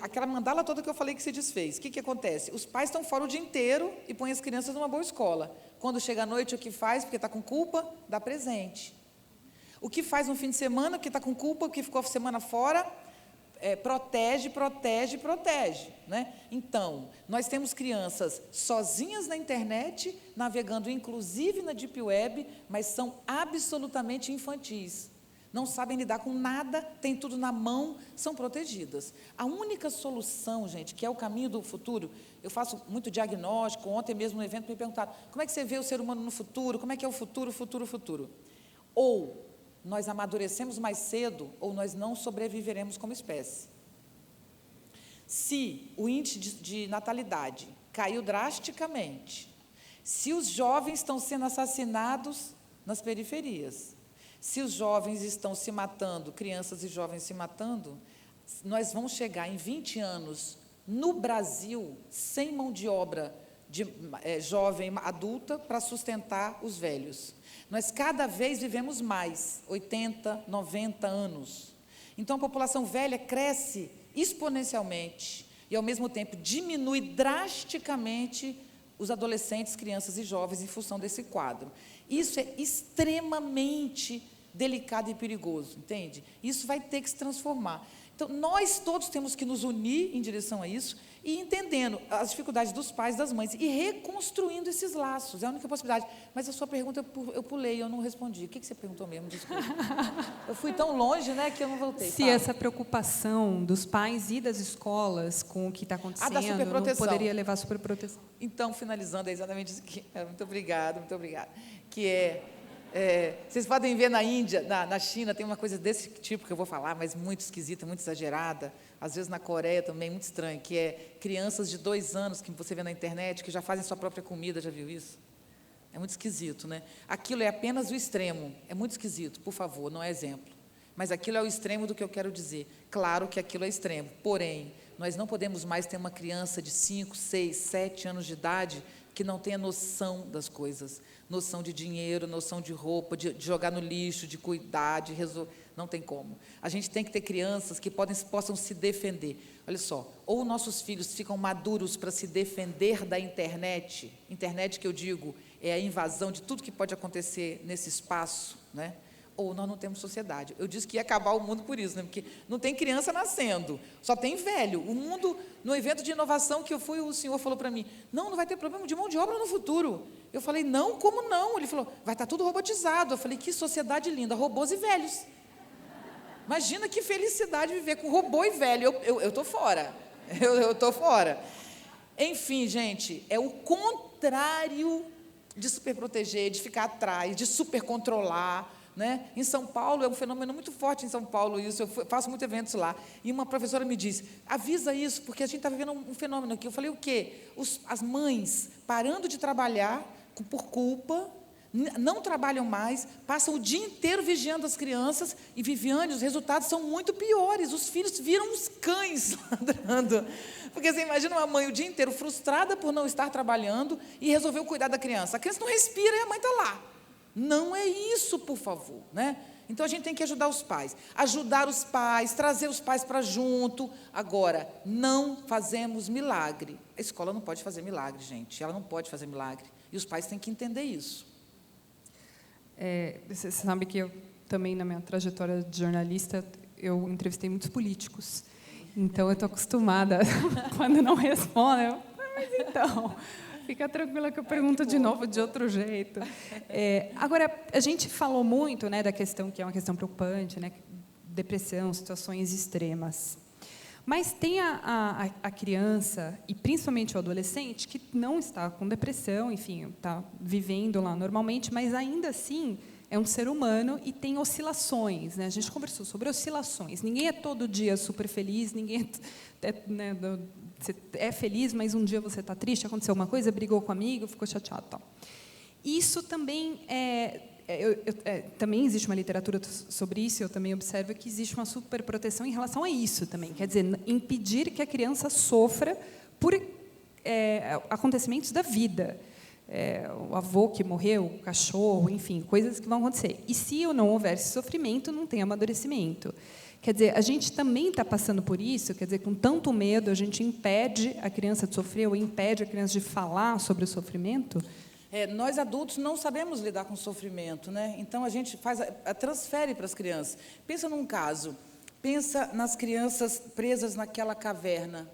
aquela mandala toda que eu falei que se desfez, o que acontece? Os pais estão fora o dia inteiro e põem as crianças numa boa escola. Quando chega à noite, o que faz? Porque está com culpa, dá presente. O que faz no fim de semana, porque está com culpa, porque ficou a semana fora, protege. Né? Então, nós temos crianças sozinhas na internet, navegando inclusive na Deep Web, mas são absolutamente infantis. Não sabem lidar com nada, têm tudo na mão, são protegidas. A única solução, gente, que é o caminho do futuro, eu faço muito diagnóstico, ontem mesmo no evento me perguntaram, como é que você vê o ser humano no futuro, como é que é o futuro? Ou nós amadurecemos mais cedo, ou nós não sobreviveremos como espécie. Se o índice de natalidade caiu drasticamente, se os jovens estão sendo assassinados nas periferias, se os jovens estão se matando, crianças e jovens se matando, nós vamos chegar em 20 anos no Brasil sem mão de obra de jovem adulta para sustentar os velhos. Nós cada vez vivemos mais, 80, 90 anos. Então a população velha cresce exponencialmente e ao mesmo tempo diminui drasticamente os adolescentes, crianças e jovens em função desse quadro. Isso é extremamente delicado e perigoso, entende? Isso vai ter que se transformar. Então, nós todos temos que nos unir em direção a isso e entendendo as dificuldades dos pais, das mães e reconstruindo esses laços, é a única possibilidade. Mas a sua pergunta eu pulei, eu não respondi. O que você perguntou mesmo? Desculpa. Eu fui tão longe, né, que eu não voltei. Se essa preocupação dos pais e das escolas com o que está acontecendo, da superproteção. Não poderia levar à superproteção. Então, finalizando, é exatamente isso que... Muito obrigada. Que vocês podem ver na Índia, na China, tem uma coisa desse tipo que eu vou falar, mas muito esquisita, muito exagerada. Às vezes na Coreia também, muito estranho, que é crianças de 2 anos, que você vê na internet, que já fazem sua própria comida, já viu isso? É muito esquisito, né? Aquilo é apenas o extremo, é muito esquisito, por favor, não é exemplo. Mas aquilo é o extremo do que eu quero dizer. Claro que aquilo é extremo, porém, nós não podemos mais ter uma criança de 5, 6, 7 anos de idade que não tenha noção das coisas, noção de dinheiro, noção de roupa, de jogar no lixo, de cuidar, de resolver. Não tem como. A gente tem que ter crianças que possam se defender. Olha só, ou nossos filhos ficam maduros para se defender da internet, internet que eu digo é a invasão de tudo que pode acontecer nesse espaço, né? Ou nós não temos sociedade. Eu disse que ia acabar o mundo por isso, né? Porque não tem criança nascendo, só tem velho. O mundo, no evento de inovação que eu fui, o senhor falou para mim, não vai ter problema de mão de obra no futuro. Eu falei, não, como não? Ele falou, vai estar tudo robotizado. Eu falei, que sociedade linda, robôs e velhos. Imagina que felicidade viver com robô e velho. Eu estou fora. Eu estou fora. Enfim, gente, é o contrário de superproteger, de ficar atrás, de supercontrolar. Né? Em São Paulo, é um fenômeno muito forte em São Paulo, isso, eu faço muitos eventos lá, e uma professora me disse, avisa isso, porque a gente está vivendo um fenômeno aqui. Eu falei, o quê? As mães parando de trabalhar por culpa, não trabalham mais, passam o dia inteiro vigiando as crianças, e Viviane, os resultados são muito piores, os filhos viram uns cães ladrando, porque você imagina uma mãe o dia inteiro frustrada por não estar trabalhando, e resolveu cuidar da criança, a criança não respira e a mãe está lá. Não é isso, por favor, né? Então, a gente tem que ajudar os pais, trazer os pais para junto. Agora, não fazemos milagre. A escola não pode fazer milagre, gente, ela não pode fazer milagre, e os pais têm que entender isso. Você sabe que eu também, na minha trajetória de jornalista, eu entrevistei muitos políticos, então eu estou acostumada, quando não respondem, mas então... Fica tranquila que eu pergunto de novo de outro jeito. Agora, a gente falou muito, né, da questão que é uma questão preocupante, né, depressão, situações extremas. Mas tem a criança, e principalmente o adolescente, que não está com depressão, enfim, está vivendo lá normalmente, mas ainda assim é um ser humano e tem oscilações. Né? A gente conversou sobre oscilações. Ninguém é todo dia super feliz, ninguém né, você é feliz, mas um dia você está triste, aconteceu uma coisa, brigou com um amigo, ficou chateado. Tal. Isso também é também existe uma literatura sobre isso, eu também observo que existe uma superproteção em relação a isso também. Quer dizer, impedir que a criança sofra por acontecimentos da vida. O avô que morreu, o cachorro, enfim, coisas que vão acontecer. E se não houver esse sofrimento, não tem amadurecimento. Quer dizer, a gente também está passando por isso, quer dizer, com tanto medo, a gente impede a criança de sofrer ou impede a criança de falar sobre o sofrimento? Nós, adultos, não sabemos lidar com o sofrimento, né? Então, a gente transfere para as crianças. Pensa num caso, pensa nas crianças presas naquela caverna.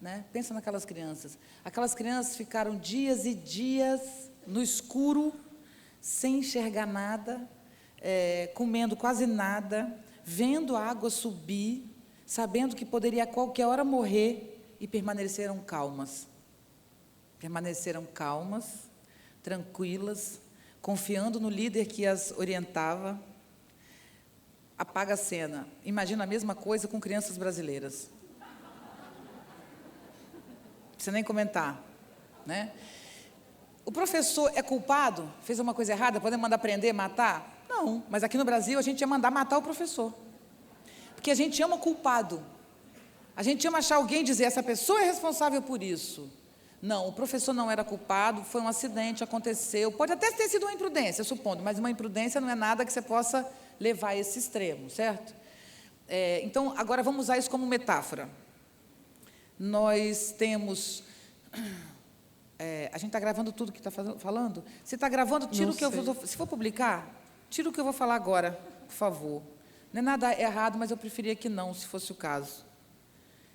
Né? Pensa naquelas crianças. Aquelas crianças ficaram dias e dias no escuro, sem enxergar nada, comendo quase nada, vendo a água subir, sabendo que poderia a qualquer hora morrer, e permaneceram calmas. Permaneceram calmas, tranquilas, confiando no líder que as orientava. Apaga a cena. Imagina a mesma coisa com crianças brasileiras. Não precisa nem comentar, né? O professor é culpado? Fez uma coisa errada? Podemos mandar prender, matar? Não, mas aqui no Brasil a gente ia mandar matar o professor. Porque a gente ama culpado. A gente ama achar alguém e dizer, essa pessoa é responsável por isso. Não, o professor não era culpado, foi um acidente, aconteceu. Pode até ter sido uma imprudência, supondo, mas uma imprudência não é nada que você possa levar a esse extremo, certo? Então, agora vamos usar isso como metáfora. Nós temos... a gente está gravando tudo que está falando? Se está gravando, tira o que eu vou... Se for publicar, tira o que eu vou falar agora, por favor. Não é nada errado, mas eu preferia que não, se fosse o caso.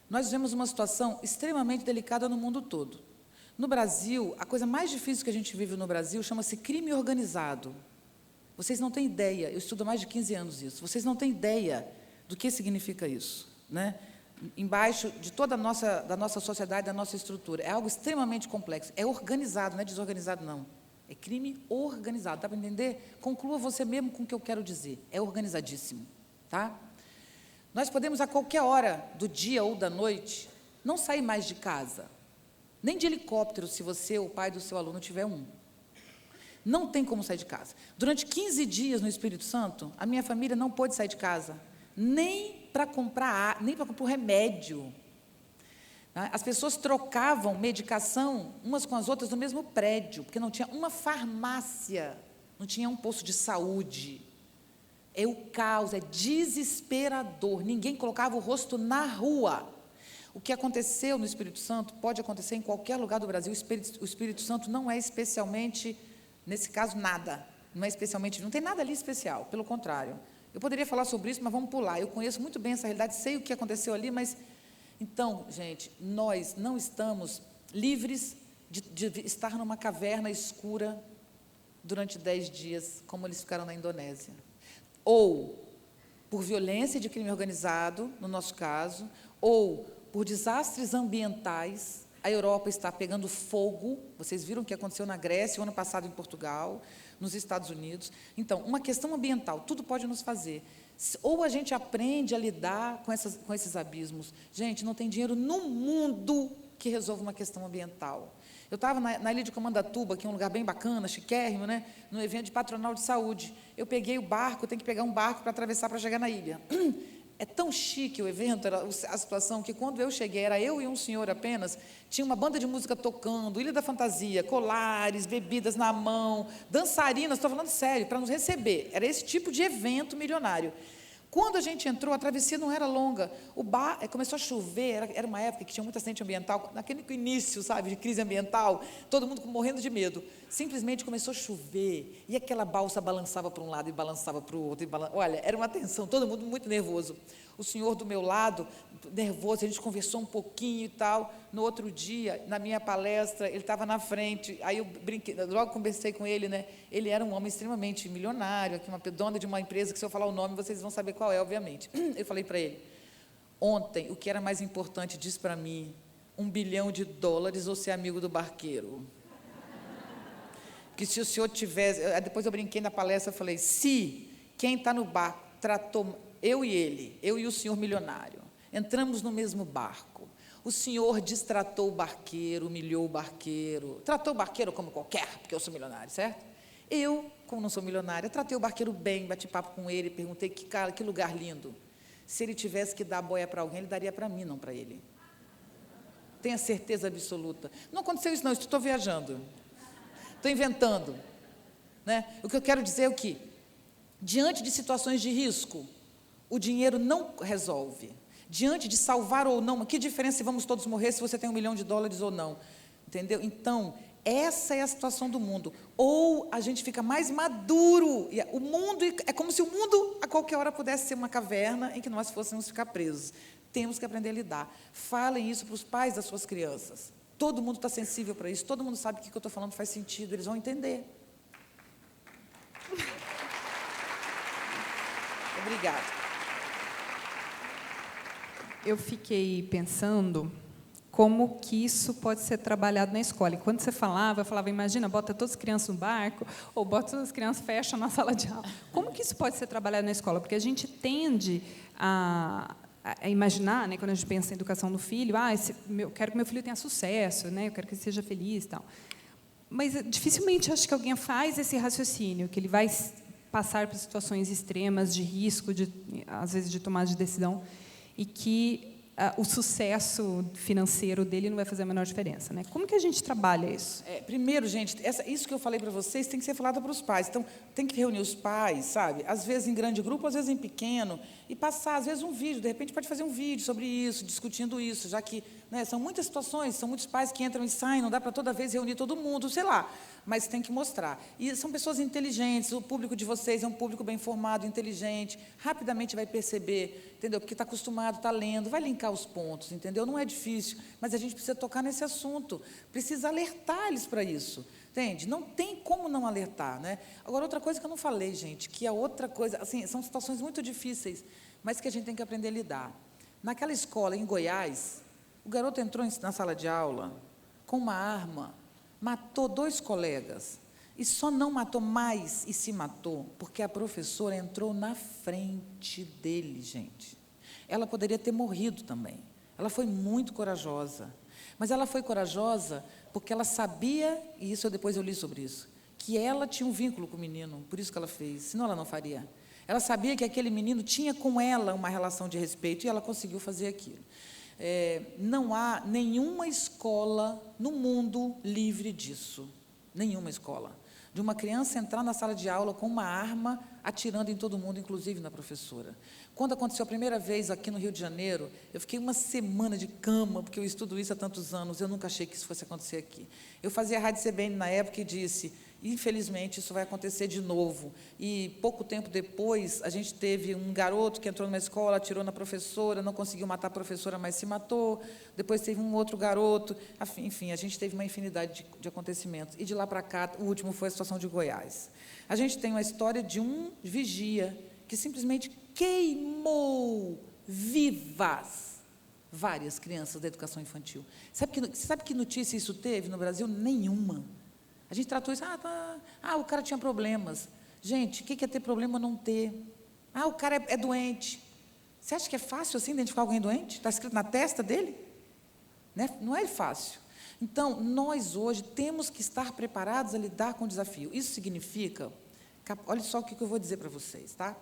Nós vivemos uma situação extremamente delicada no mundo todo. No Brasil, a coisa mais difícil que a gente vive no Brasil chama-se crime organizado. Vocês não têm ideia, eu estudo há mais de 15 anos isso, vocês não têm ideia do que significa isso, né? Embaixo de toda a nossa sociedade, da nossa estrutura. É algo extremamente complexo. É organizado, não é desorganizado, não. É crime organizado. Dá para entender? Conclua você mesmo com o que eu quero dizer. É organizadíssimo. Tá? Nós podemos, a qualquer hora do dia ou da noite, não sair mais de casa. Nem de helicóptero, se você ou o pai do seu aluno tiver um. Não tem como sair de casa. Durante 15 dias no Espírito Santo, a minha família não pôde sair de casa. Nem para comprar remédio. As pessoas trocavam medicação umas com as outras no mesmo prédio, porque não tinha uma farmácia, não tinha um posto de saúde. É o caos, é desesperador. Ninguém colocava o rosto na rua. O que aconteceu no Espírito Santo pode acontecer em qualquer lugar do Brasil. O Espírito Santo não é especialmente, nesse caso, nada. Não é especialmente, não tem nada ali especial, pelo contrário. Eu poderia falar sobre isso, mas vamos pular. Eu conheço muito bem essa realidade, sei o que aconteceu ali, mas... Então, gente, nós não estamos livres de estar numa caverna escura durante 10 dias, como eles ficaram na Indonésia. Ou por violência de crime organizado, no nosso caso, ou por desastres ambientais. A Europa está pegando fogo. Vocês viram o que aconteceu na Grécia, o ano passado em Portugal, nos Estados Unidos. Então, uma questão ambiental, tudo pode nos fazer. Ou a gente aprende a lidar com esses abismos. Gente, não tem dinheiro no mundo que resolva uma questão ambiental. Eu estava na ilha de Comandatuba, que é um lugar bem bacana, chiquérrimo, né, no evento de patronal de saúde. Eu peguei o barco, eu tenho que pegar um barco para atravessar para chegar na ilha. É tão chique o evento, a situação, que quando eu cheguei, era eu e um senhor apenas, tinha uma banda de música tocando, Ilha da Fantasia, colares, bebidas na mão, dançarinas, estou falando sério, para nos receber. Era esse tipo de evento milionário. Quando a gente entrou, a travessia não era longa. Começou a chover, era uma época que tinha muito acidente ambiental, naquele início, sabe, de crise ambiental, todo mundo morrendo de medo. Simplesmente começou a chover, e aquela balsa balançava para um lado e balançava para o outro. Olha, era uma tensão, todo mundo muito nervoso. O senhor do meu lado, nervoso, a gente conversou um pouquinho e tal. No outro dia, na minha palestra, ele estava na frente, aí eu brinquei, logo conversei com ele, né? Ele era um homem extremamente milionário, aqui uma dona de uma empresa, que se eu falar o nome, vocês vão saber qual é, obviamente. Eu falei para ele, ontem, o que era mais importante, diz para mim, $1 bilhão ou ser amigo do barqueiro? Que se o senhor tivesse... Depois eu brinquei na palestra, eu falei, se quem está no barco tratou eu e o senhor milionário, entramos no mesmo barco, o senhor destratou o barqueiro, humilhou o barqueiro, tratou o barqueiro como qualquer, porque eu sou milionário, certo? Eu, como não sou milionária, tratei o barqueiro bem, bati papo com ele, perguntei que lugar lindo. Se ele tivesse que dar boia para alguém, ele daria para mim, não para ele. Tenha certeza absoluta. Não aconteceu isso, não, estou viajando. Estou inventando. Né? O que eu quero dizer é o que, diante de situações de risco, o dinheiro não resolve. Diante de salvar ou não, que diferença se vamos todos morrer se você tem $1 milhão ou não? Entendeu? Então, essa é a situação do mundo. Ou a gente fica mais maduro. E o mundo é como se o mundo, a qualquer hora, pudesse ser uma caverna em que nós fôssemos ficar presos. Temos que aprender a lidar. Falem isso para os pais das suas crianças. Todo mundo está sensível para isso. Todo mundo sabe que o que eu estou falando faz sentido. Eles vão entender. Obrigada. Eu fiquei pensando como que isso pode ser trabalhado na escola. E quando você falava, eu falava, imagina, bota todas as crianças no barco, ou bota todas as crianças, fecha na sala de aula. Como que isso pode ser trabalhado na escola? Porque a gente tende a imaginar, né, quando a gente pensa em educação do filho, eu quero que meu filho tenha sucesso, né, eu quero que ele seja feliz e tal. Mas dificilmente acho que alguém faz esse raciocínio, que ele vai passar por situações extremas de risco, às vezes de tomada de decisão, e que o sucesso financeiro dele não vai fazer a menor diferença, né? Como que a gente trabalha isso? Primeiro, gente, isso que eu falei para vocês tem que ser falado para os pais. Então, tem que reunir os pais, sabe? Às vezes em grande grupo, às vezes em pequeno, e passar, às vezes, um vídeo. De repente, pode fazer um vídeo sobre isso, discutindo isso, já que, né, são muitas situações, são muitos pais que entram e saem, não dá para toda vez reunir todo mundo, sei lá, mas tem que mostrar. E são pessoas inteligentes, o público de vocês é um público bem formado, inteligente, rapidamente vai perceber, entendeu? Porque está acostumado, está lendo, vai linkar os pontos, entendeu? Não é difícil, mas a gente precisa tocar nesse assunto, precisa alertar eles para isso, entende? Não tem como não alertar, né? Agora, outra coisa que eu não falei, gente, que é outra coisa, assim, são situações muito difíceis, mas que a gente tem que aprender a lidar. Naquela escola, em Goiás, o garoto entrou na sala de aula com uma arma, matou 2 colegas, e só não matou mais e se matou porque a professora entrou na frente dele, gente. Ela poderia ter morrido também. Ela foi muito corajosa. Mas ela foi corajosa porque ela sabia, e isso depois eu li sobre isso, que ela tinha um vínculo com o menino, por isso que ela fez, senão ela não faria. Ela sabia que aquele menino tinha com ela uma relação de respeito e ela conseguiu fazer aquilo. Não há nenhuma escola no mundo livre disso. Nenhuma escola. De uma criança entrar na sala de aula com uma arma, atirando em todo mundo, inclusive na professora. Quando aconteceu a primeira vez aqui no Rio de Janeiro, eu fiquei uma semana de cama, porque eu estudo isso há tantos anos, eu nunca achei que isso fosse acontecer aqui. Eu fazia a Rádio CBN na época e disse, infelizmente, isso vai acontecer de novo. E, pouco tempo depois, a gente teve um garoto que entrou numa escola, atirou na professora, não conseguiu matar a professora, mas se matou. Depois teve um outro garoto. Enfim, a gente teve uma infinidade de acontecimentos. E, de lá para cá, o último foi a situação de Goiás. A gente tem uma história de um vigia que simplesmente queimou vivas várias crianças da educação infantil. Sabe que notícia isso teve no Brasil? Nenhuma. A gente tratou isso, o cara tinha problemas. Gente, o que é ter problema ou não ter? O cara é doente. Você acha que é fácil assim identificar alguém doente? Está escrito na testa dele? Né? Não é fácil. Então, nós hoje temos que estar preparados a lidar com o desafio. Isso significa, olha só o que eu vou dizer para vocês, tá?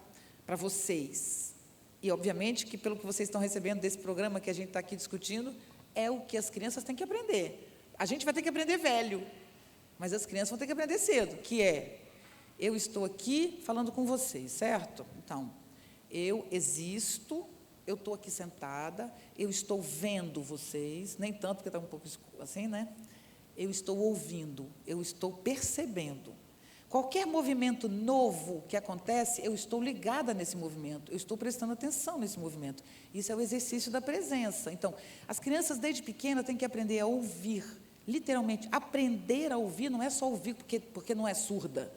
Para vocês. E, obviamente, que pelo que vocês estão recebendo desse programa que a gente está aqui discutindo, é o que as crianças têm que aprender. A gente vai ter que aprender velho. Mas as crianças vão ter que aprender cedo, que é, eu estou aqui falando com vocês, certo? Então, eu existo, eu estou aqui sentada, eu estou vendo vocês, nem tanto, porque está um pouco assim, né? Eu estou ouvindo, eu estou percebendo. Qualquer movimento novo que acontece, eu estou ligada nesse movimento, eu estou prestando atenção nesse movimento. Isso é o exercício da presença. Então, as crianças, desde pequena, têm que aprender a ouvir. Literalmente, aprender a ouvir não é só ouvir porque não é surda.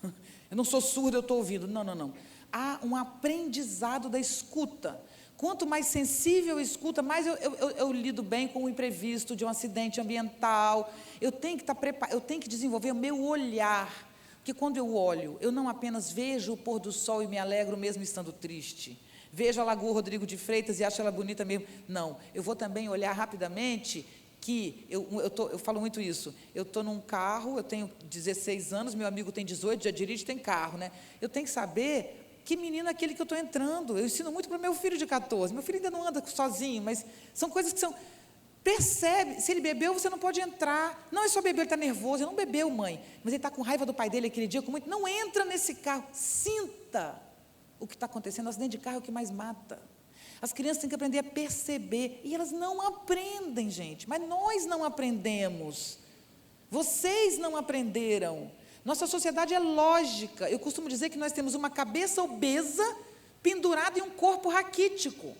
Eu não sou surda, eu estou ouvindo. Não. Há um aprendizado da escuta. Quanto mais sensível eu escuta, mais eu lido bem com o imprevisto de um acidente ambiental. Eu tenho que desenvolver o meu olhar. Porque quando eu olho, eu não apenas vejo o pôr do sol e me alegro mesmo estando triste. Vejo a Lagoa Rodrigo de Freitas e acho ela bonita mesmo. Não, eu vou também olhar rapidamente que eu falo muito isso. Eu estou num carro, eu tenho 16 anos, meu amigo tem 18, já dirige, tem carro, né? Eu tenho que saber que menino é aquele que eu estou entrando. Eu ensino muito para o meu filho de 14. Meu filho ainda não anda sozinho, mas são coisas que são... Percebe, se ele bebeu, você não pode entrar. Não é só beber, ele está nervoso, ele não bebeu, mãe, mas ele está com raiva do pai dele aquele dia, com muito... Não entra nesse carro, sinta o que está acontecendo. O acidente de carro é o que mais mata. As crianças têm que aprender a perceber, e elas não aprendem, gente, mas nós não aprendemos. Vocês não aprenderam. Nossa sociedade é lógica. Eu costumo dizer que nós temos uma cabeça obesa pendurada em um corpo raquítico.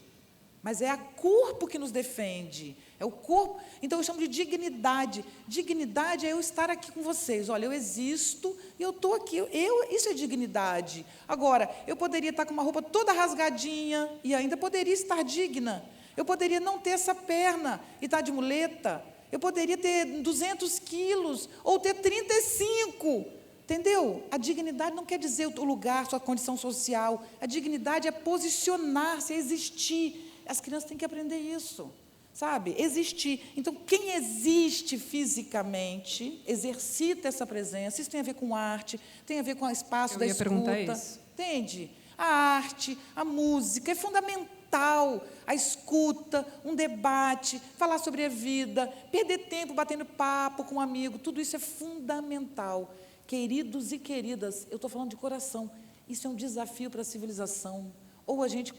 Mas é o corpo que nos defende. É o corpo. Então, eu chamo de dignidade. Dignidade é eu estar aqui com vocês. Olha, eu existo e eu estou aqui. Isso é dignidade. Agora, eu poderia estar com uma roupa toda rasgadinha e ainda poderia estar digna. Eu poderia não ter essa perna e estar de muleta. Eu poderia ter 200 quilos ou ter 35. Entendeu? A dignidade não quer dizer o lugar, sua condição social. A dignidade é posicionar-se, é existir. As crianças têm que aprender isso, sabe? Existir. Então, quem existe fisicamente, exercita essa presença. Isso tem a ver com arte, tem a ver com o espaço da escuta. Perguntar isso. Entende? A arte, a música, é fundamental. A escuta, um debate, falar sobre a vida, perder tempo batendo papo com um amigo, tudo isso é fundamental. Queridos e queridas, eu estou falando de coração, isso é um desafio para a civilização. Ou a gente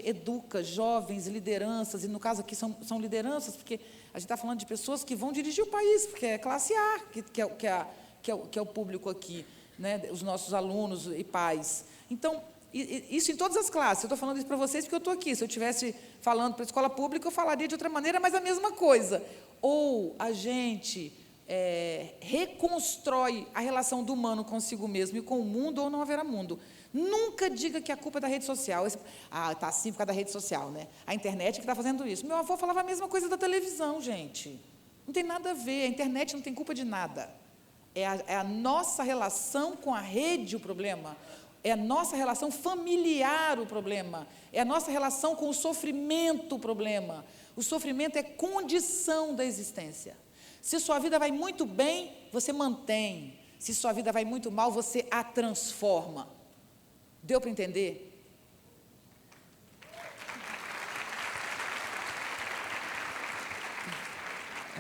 educa jovens, lideranças, e no caso aqui são lideranças, porque a gente está falando de pessoas que vão dirigir o país, porque é classe A, que é o público aqui, né, os nossos alunos e pais. Então, isso em todas as classes. Eu estou falando isso para vocês porque eu estou aqui. Se eu estivesse falando para a escola pública, eu falaria de outra maneira, mas a mesma coisa. Ou a gente reconstrói a relação do humano consigo mesmo e com o mundo, ou não haverá mundo. Nunca diga que a culpa é da rede social. Está assim por causa da rede social, né? A internet que está fazendo isso. Meu avô falava a mesma coisa da televisão, gente. Não tem nada a ver, a internet não tem culpa de nada. É a nossa relação com a rede o problema. É a nossa relação familiar o problema. É a nossa relação com o sofrimento o problema. O sofrimento é condição da existência. Se sua vida vai muito bem, você mantém. Se sua vida vai muito mal, você a transforma. Deu para entender?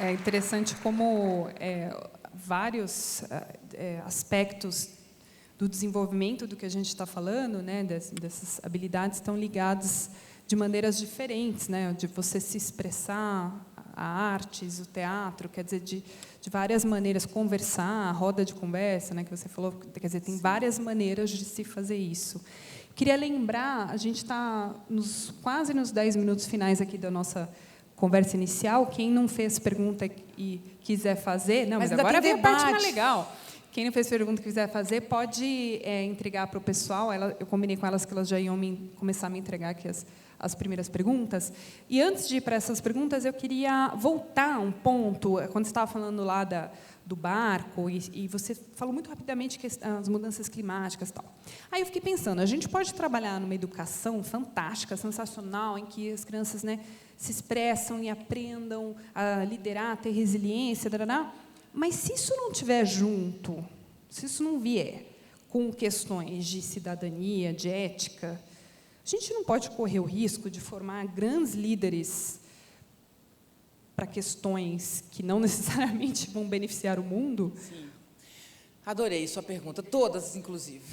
É interessante como vários aspectos do desenvolvimento do que a gente está falando, né, dessas habilidades estão ligados de maneiras diferentes, né, de você se expressar, a artes, o teatro, quer dizer, de várias maneiras, conversar, a roda de conversa, né, que você falou, quer dizer, tem várias maneiras de se fazer isso. Queria lembrar, a gente está quase nos 10 minutos finais aqui da nossa conversa inicial. Quem não fez pergunta e quiser fazer... Não, mas agora vem a parte mais legal. Quem não fez pergunta e quiser fazer, pode entregar para o pessoal. Eu combinei com elas que elas já iam começar a me entregar aqui as primeiras perguntas. E antes de ir para essas perguntas, eu queria voltar um ponto, quando você estava falando lá do barco, e você falou muito rapidamente que as mudanças climáticas e tal. Aí eu fiquei pensando, a gente pode trabalhar numa educação fantástica, sensacional, em que as crianças, né, se expressam e aprendam a liderar, a ter resiliência, mas se isso não estiver junto, se isso não vier com questões de cidadania, de ética, a gente não pode correr o risco de formar grandes líderes para questões que não necessariamente vão beneficiar o mundo? Sim. Adorei sua pergunta, todas, inclusive.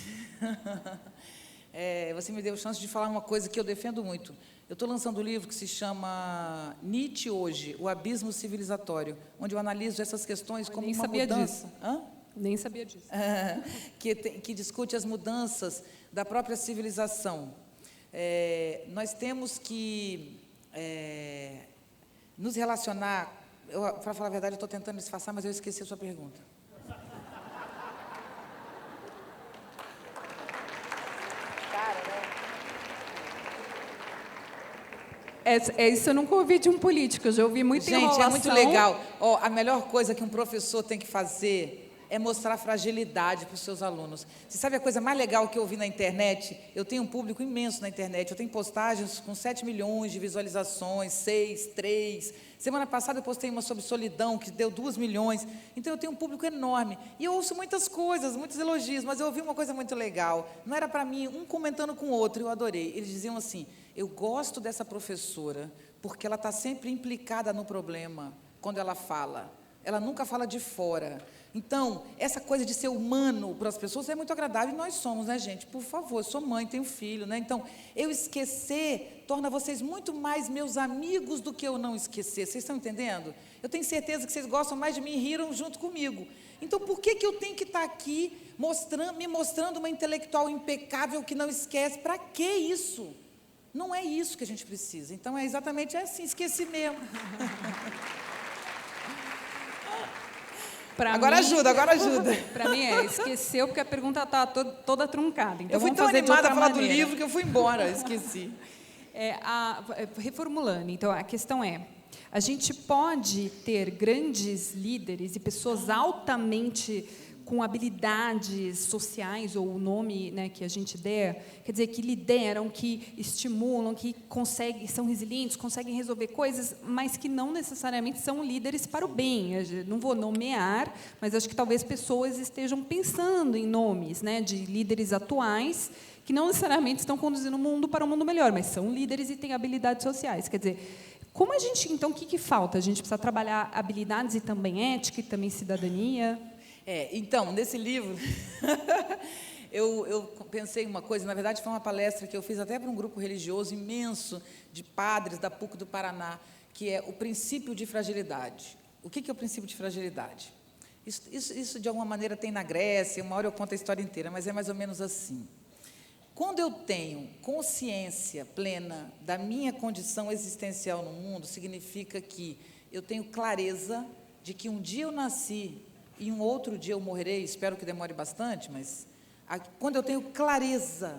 Você me deu a chance de falar uma coisa que eu defendo muito. Eu estou lançando um livro que se chama Nietzsche Hoje, o Abismo Civilizatório, onde eu analiso essas questões como uma mudança. Disso. Nem sabia disso. Que discute as mudanças da própria civilização. Nós temos que nos relacionar... Para falar a verdade, eu estou tentando disfarçar, mas eu esqueci a sua pergunta. Isso eu nunca ouvi de um político, eu já ouvi muito enrolação. Gente, é muito legal. A melhor coisa que um professor tem que fazer é mostrar fragilidade para os seus alunos. Você sabe a coisa mais legal que eu vi na internet? Eu tenho um público imenso na internet, eu tenho postagens com 7 milhões de visualizações, 6, 3. Semana passada eu postei uma sobre solidão, que deu 2 milhões. Então, eu tenho um público enorme. E eu ouço muitas coisas, muitos elogios, mas eu ouvi uma coisa muito legal. Não era para mim, um comentando com o outro, eu adorei. Eles diziam assim, eu gosto dessa professora, porque ela está sempre implicada no problema, quando ela fala. Ela nunca fala de fora. Então, essa coisa de ser humano para as pessoas é muito agradável, e nós somos, né, gente? Por favor, eu sou mãe, tenho filho, né? Então, eu esquecer torna vocês muito mais meus amigos do que eu não esquecer. Vocês estão entendendo? Eu tenho certeza que vocês gostam mais de mim e riram junto comigo. Então, por que eu tenho que estar aqui me mostrando uma intelectual impecável que não esquece? Para que isso? Não é isso que a gente precisa. Então, é exatamente assim, esqueci mesmo. Agora ajuda. Para mim esqueceu, porque a pergunta está toda truncada. Então eu fui tão animada a falar do livro que eu fui embora, esqueci. Reformulando, então, a questão é, a gente pode ter grandes líderes e pessoas altamente com habilidades sociais, ou o nome, né, que a gente der, quer dizer, que lideram, que estimulam, que são resilientes, conseguem resolver coisas, mas que não necessariamente são líderes para o bem. Eu não vou nomear, mas acho que talvez pessoas estejam pensando em nomes, né, de líderes atuais, que não necessariamente estão conduzindo o mundo para um mundo melhor, mas são líderes e têm habilidades sociais. Quer dizer, como a gente, então, o que falta? A gente precisa trabalhar habilidades e também ética e também cidadania? Então, nesse livro, eu pensei uma coisa, na verdade foi uma palestra que eu fiz até para um grupo religioso imenso de padres da PUC do Paraná, que é o princípio de fragilidade. O que é o princípio de fragilidade? Isso de alguma maneira tem na Grécia, uma hora eu conto a história inteira, mas é mais ou menos assim. Quando eu tenho consciência plena da minha condição existencial no mundo, significa que eu tenho clareza de que um dia eu nasci e um outro dia eu morrerei, espero que demore bastante, mas quando eu tenho clareza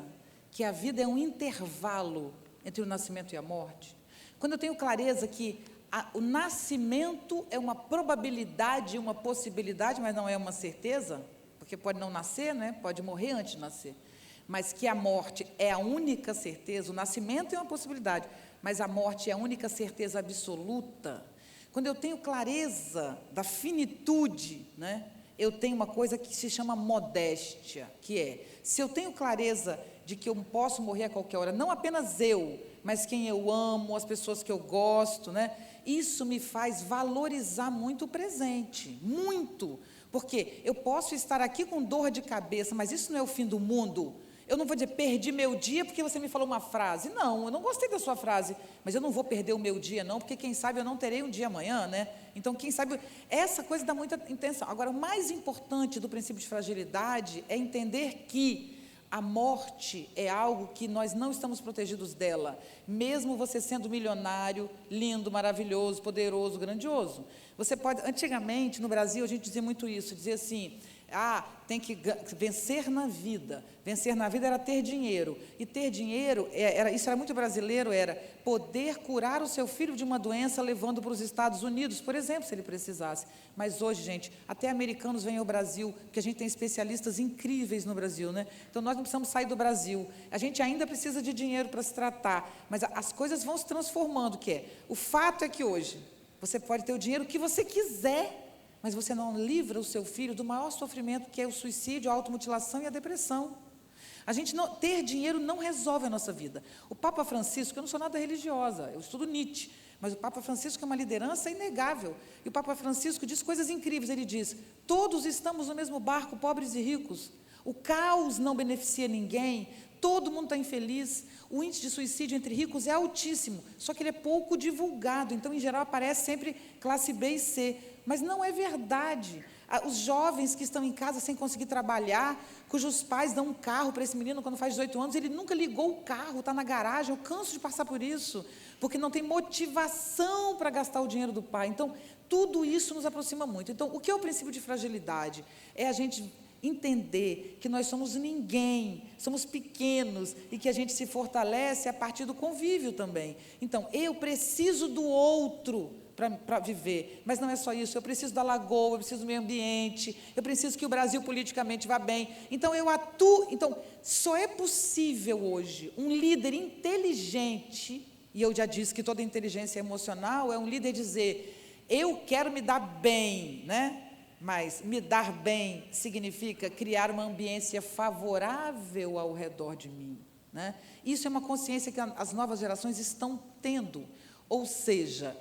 que a vida é um intervalo entre o nascimento e a morte, quando eu tenho clareza que o nascimento é uma probabilidade, uma possibilidade, mas não é uma certeza, porque pode não nascer, né? Pode morrer antes de nascer, mas que a morte é a única certeza, o nascimento é uma possibilidade, mas a morte é a única certeza absoluta. Quando eu tenho clareza da finitude, né, eu tenho uma coisa que se chama modéstia, que é, se eu tenho clareza de que eu posso morrer a qualquer hora, não apenas eu, mas quem eu amo, as pessoas que eu gosto, né, isso me faz valorizar muito o presente, muito, porque eu posso estar aqui com dor de cabeça, mas isso não é o fim do mundo. Eu não vou dizer, perdi meu dia porque você me falou uma frase. Não, eu não gostei da sua frase, mas eu não vou perder o meu dia, não, porque quem sabe eu não terei um dia amanhã, né? Então, quem sabe, essa coisa dá muita intenção. Agora, o mais importante do princípio de fragilidade é entender que a morte é algo que nós não estamos protegidos dela, mesmo você sendo milionário, lindo, maravilhoso, poderoso, grandioso. Você pode, antigamente, no Brasil, a gente dizia muito isso, dizia assim, tem que vencer na vida. Vencer na vida era ter dinheiro. E ter dinheiro, isso era muito brasileiro, era poder curar o seu filho de uma doença levando para os Estados Unidos, por exemplo, se ele precisasse. Mas hoje, gente, até americanos vêm ao Brasil, porque a gente tem especialistas incríveis no Brasil, né? Então, nós não precisamos sair do Brasil. A gente ainda precisa de dinheiro para se tratar, mas as coisas vão se transformando, o fato é que hoje, você pode ter o dinheiro que você quiser, mas você não livra o seu filho do maior sofrimento, que é o suicídio, a automutilação e a depressão. Ter dinheiro não resolve a nossa vida. O Papa Francisco, eu não sou nada religiosa, eu estudo Nietzsche, mas o Papa Francisco é uma liderança inegável. E o Papa Francisco diz coisas incríveis, ele diz, todos estamos no mesmo barco, pobres e ricos. O caos não beneficia ninguém, todo mundo está infeliz. O índice de suicídio entre ricos é altíssimo, só que ele é pouco divulgado, então, em geral, aparece sempre classe B e C. Mas não é verdade. Os jovens que estão em casa sem conseguir trabalhar, cujos pais dão um carro para esse menino quando faz 18 anos, ele nunca ligou o carro, está na garagem, eu canso de passar por isso, porque não tem motivação para gastar o dinheiro do pai. Então, tudo isso nos aproxima muito. Então, o que é o princípio de fragilidade? É a gente entender que nós somos ninguém, somos pequenos e que a gente se fortalece a partir do convívio também. Então, eu preciso do outro para viver. Mas não é só isso, eu preciso da lagoa, eu preciso do meio ambiente, eu preciso que o Brasil politicamente vá bem. Então, eu atuo. Então, só é possível hoje um líder inteligente, e eu já disse que toda inteligência emocional é um líder dizer, eu quero me dar bem, né? Mas me dar bem significa criar uma ambiência favorável ao redor de mim, né? Isso é uma consciência que as novas gerações estão tendo. Ou seja,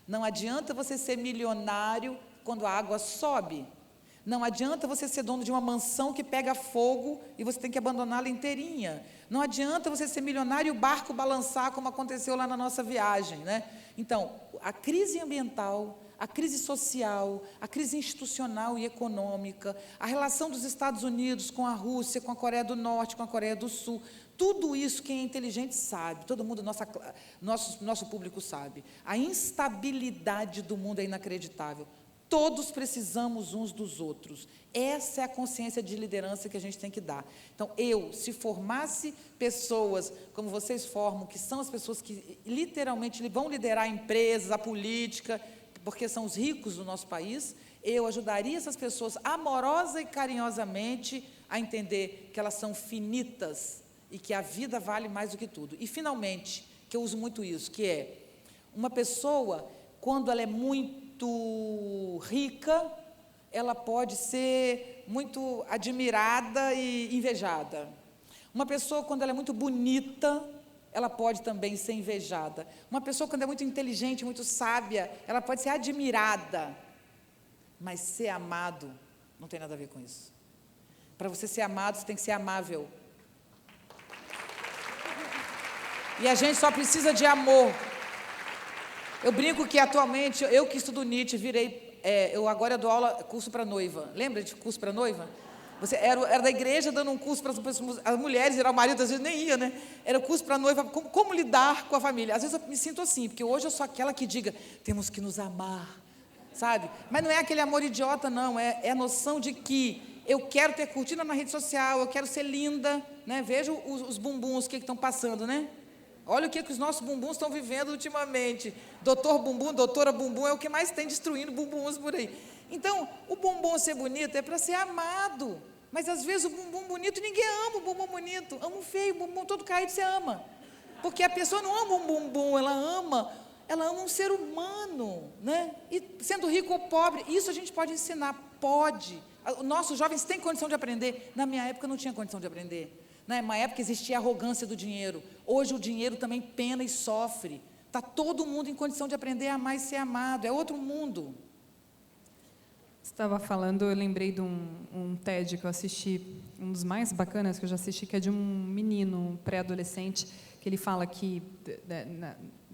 não adianta você ser milionário quando a água sobe. Não adianta você ser dono de uma mansão que pega fogo e você tem que abandoná-la inteirinha. Não adianta você ser milionário e o barco balançar, como aconteceu lá na nossa viagem, né? Então, a crise ambiental, a crise social, a crise institucional e econômica, a relação dos Estados Unidos com a Rússia, com a Coreia do Norte, com a Coreia do Sul, tudo isso quem é inteligente sabe, todo mundo, nosso público sabe. A instabilidade do mundo é inacreditável. Todos precisamos uns dos outros. Essa é a consciência de liderança que a gente tem que dar. Então, se formasse pessoas como vocês formam, que são as pessoas que literalmente vão liderar empresas, a política, porque são os ricos do nosso país, eu ajudaria essas pessoas amorosa e carinhosamente a entender que elas são finitas e que a vida vale mais do que tudo. E, finalmente, que eu uso muito isso, que é uma pessoa, quando ela é muito rica, ela pode ser muito admirada e invejada. Uma pessoa, quando ela é muito bonita, ela pode também ser invejada. Uma pessoa, quando é muito inteligente, muito sábia, ela pode ser admirada. Mas ser amado não tem nada a ver com isso. Para você ser amado, você tem que ser amável. E a gente só precisa de amor. Eu brinco que atualmente, eu que estudo Nietzsche, eu agora dou aula, curso para noiva. Lembra de curso para noiva? Você era da igreja dando um curso para as mulheres, era o marido, às vezes nem ia, né? Era o curso para noiva, como lidar com a família. Às vezes eu me sinto assim, porque hoje eu sou aquela que diga, temos que nos amar, sabe? Mas não é aquele amor idiota, não, é a noção de que eu quero ter curtida na rede social, eu quero ser linda, né? Veja os bumbuns, o que estão passando, né? Olha o que os nossos bumbuns estão vivendo ultimamente. Doutor bumbum, doutora bumbum, é o que mais tem destruindo bumbuns por aí. Então, o bumbum ser bonito é para ser amado. Mas, às vezes, o bumbum bonito, ninguém ama o bumbum bonito. Ama o feio, o bumbum todo caído, você ama. Porque a pessoa não ama um bumbum, ela ama um ser humano, né? E sendo rico ou pobre, isso a gente pode ensinar, pode. Nossos jovens têm condição de aprender. Na minha época, não tinha condição de aprender. Na minha época existia a arrogância do dinheiro. Hoje o dinheiro também pena e sofre. Está todo mundo em condição de aprender a amar e ser amado. É outro mundo. Você estava falando, eu lembrei de um TED que eu assisti, um dos mais bacanas que eu já assisti, que é de um menino, um pré-adolescente, que ele fala que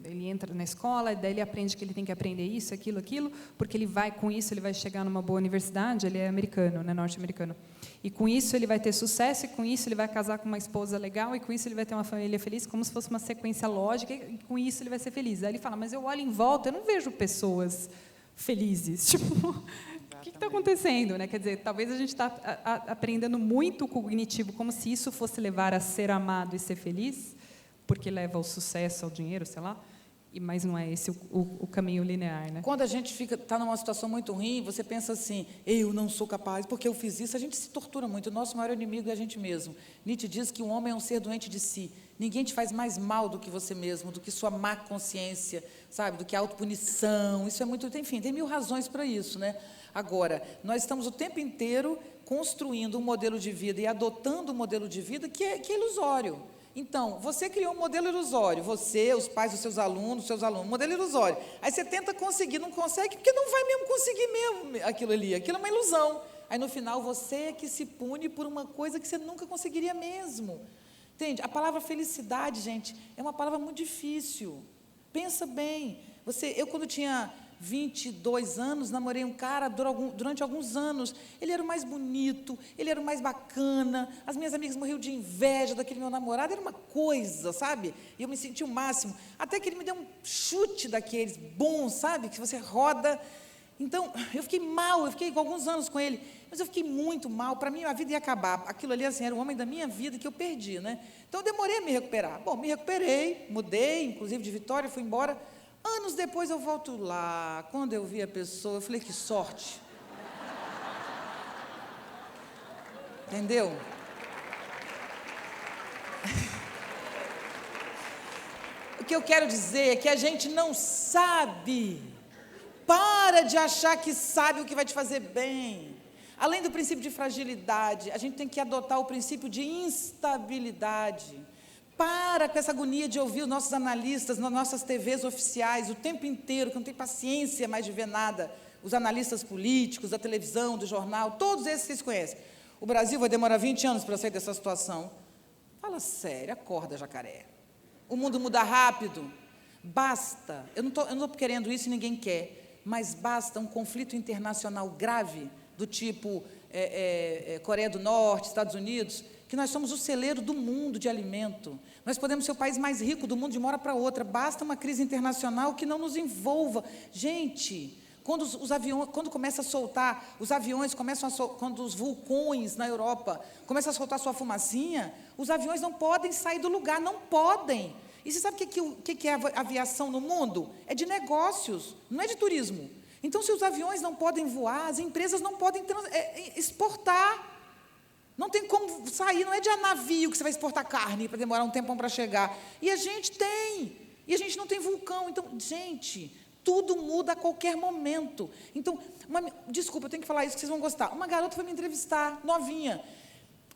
ele entra na escola, e daí ele aprende que ele tem que aprender isso, aquilo, porque com isso ele vai chegar numa boa universidade, ele é americano, né, norte-americano. E com isso ele vai ter sucesso, e com isso ele vai casar com uma esposa legal, e com isso ele vai ter uma família feliz, como se fosse uma sequência lógica, e com isso ele vai ser feliz. Aí ele fala, mas eu olho em volta, eu não vejo pessoas felizes. Tipo, o que está acontecendo? Né? Quer dizer, talvez a gente está aprendendo muito o cognitivo, como se isso fosse levar a ser amado e ser feliz, porque leva ao sucesso, ao dinheiro, sei lá. Mas não é esse o caminho linear, né? Quando a gente está numa situação muito ruim, você pensa assim, eu não sou capaz, porque eu fiz isso, a gente se tortura muito, o nosso maior inimigo é a gente mesmo. Nietzsche diz que o homem é um ser doente de si, ninguém te faz mais mal do que você mesmo, do que sua má consciência, sabe, do que a autopunição, isso é muito, enfim, tem 1000 razões para isso, né? Agora, nós estamos o tempo inteiro construindo um modelo de vida e adotando um modelo de vida que é ilusório. Então, você criou um modelo ilusório, você, os pais dos seus alunos, um modelo ilusório. Aí você tenta conseguir, não consegue, porque não vai mesmo conseguir mesmo aquilo ali, aquilo é uma ilusão. Aí no final você é que se pune por uma coisa que você nunca conseguiria mesmo. Entende? A palavra felicidade, gente, é uma palavra muito difícil. Pensa bem, eu quando tinha 22 anos, namorei um cara durante alguns anos, ele era o mais bonito, ele era o mais bacana, as minhas amigas morriam de inveja daquele meu namorado, era uma coisa, sabe? E eu me senti o máximo, até que ele me deu um chute daqueles bons, sabe? Que você roda. Então, eu fiquei mal, eu fiquei alguns anos com ele, mas eu fiquei muito mal, para mim a vida ia acabar, aquilo ali assim, era o homem da minha vida que eu perdi, né? Então eu demorei a me recuperar. Bom, me recuperei, mudei, inclusive de Vitória, fui embora. Anos depois eu volto lá, quando eu vi a pessoa, eu falei, que sorte. Entendeu? O que eu quero dizer é que a gente não sabe. Para de achar que sabe o que vai te fazer bem. Além do princípio de fragilidade, a gente tem que adotar o princípio de instabilidade. Para com essa agonia de ouvir os nossos analistas nas nossas TVs oficiais o tempo inteiro, que não tem paciência mais de ver nada. Os analistas políticos, da televisão, do jornal, todos esses que vocês conhecem. O Brasil vai demorar 20 anos para sair dessa situação. Fala sério, acorda, jacaré. O mundo muda rápido. Basta, eu não estou querendo isso e ninguém quer, mas basta um conflito internacional grave, do tipo Coreia do Norte, Estados Unidos, que nós somos o celeiro do mundo de alimento. Nós podemos ser o país mais rico do mundo de uma hora para outra. Basta uma crise internacional que não nos envolva. Gente, quando começa a soltar, os aviões quando os vulcões na Europa começam a soltar sua fumacinha, os aviões não podem sair do lugar, não podem. E você sabe o que é a aviação no mundo? É de negócios, não é de turismo. Então, se os aviões não podem voar, as empresas não podem exportar. Não tem como sair, não é de navio que você vai exportar carne para demorar um tempão para chegar. E a gente tem, e a gente não tem vulcão. Então, gente, tudo muda a qualquer momento. Então, desculpa, eu tenho que falar isso que vocês vão gostar. Uma garota foi me entrevistar, novinha.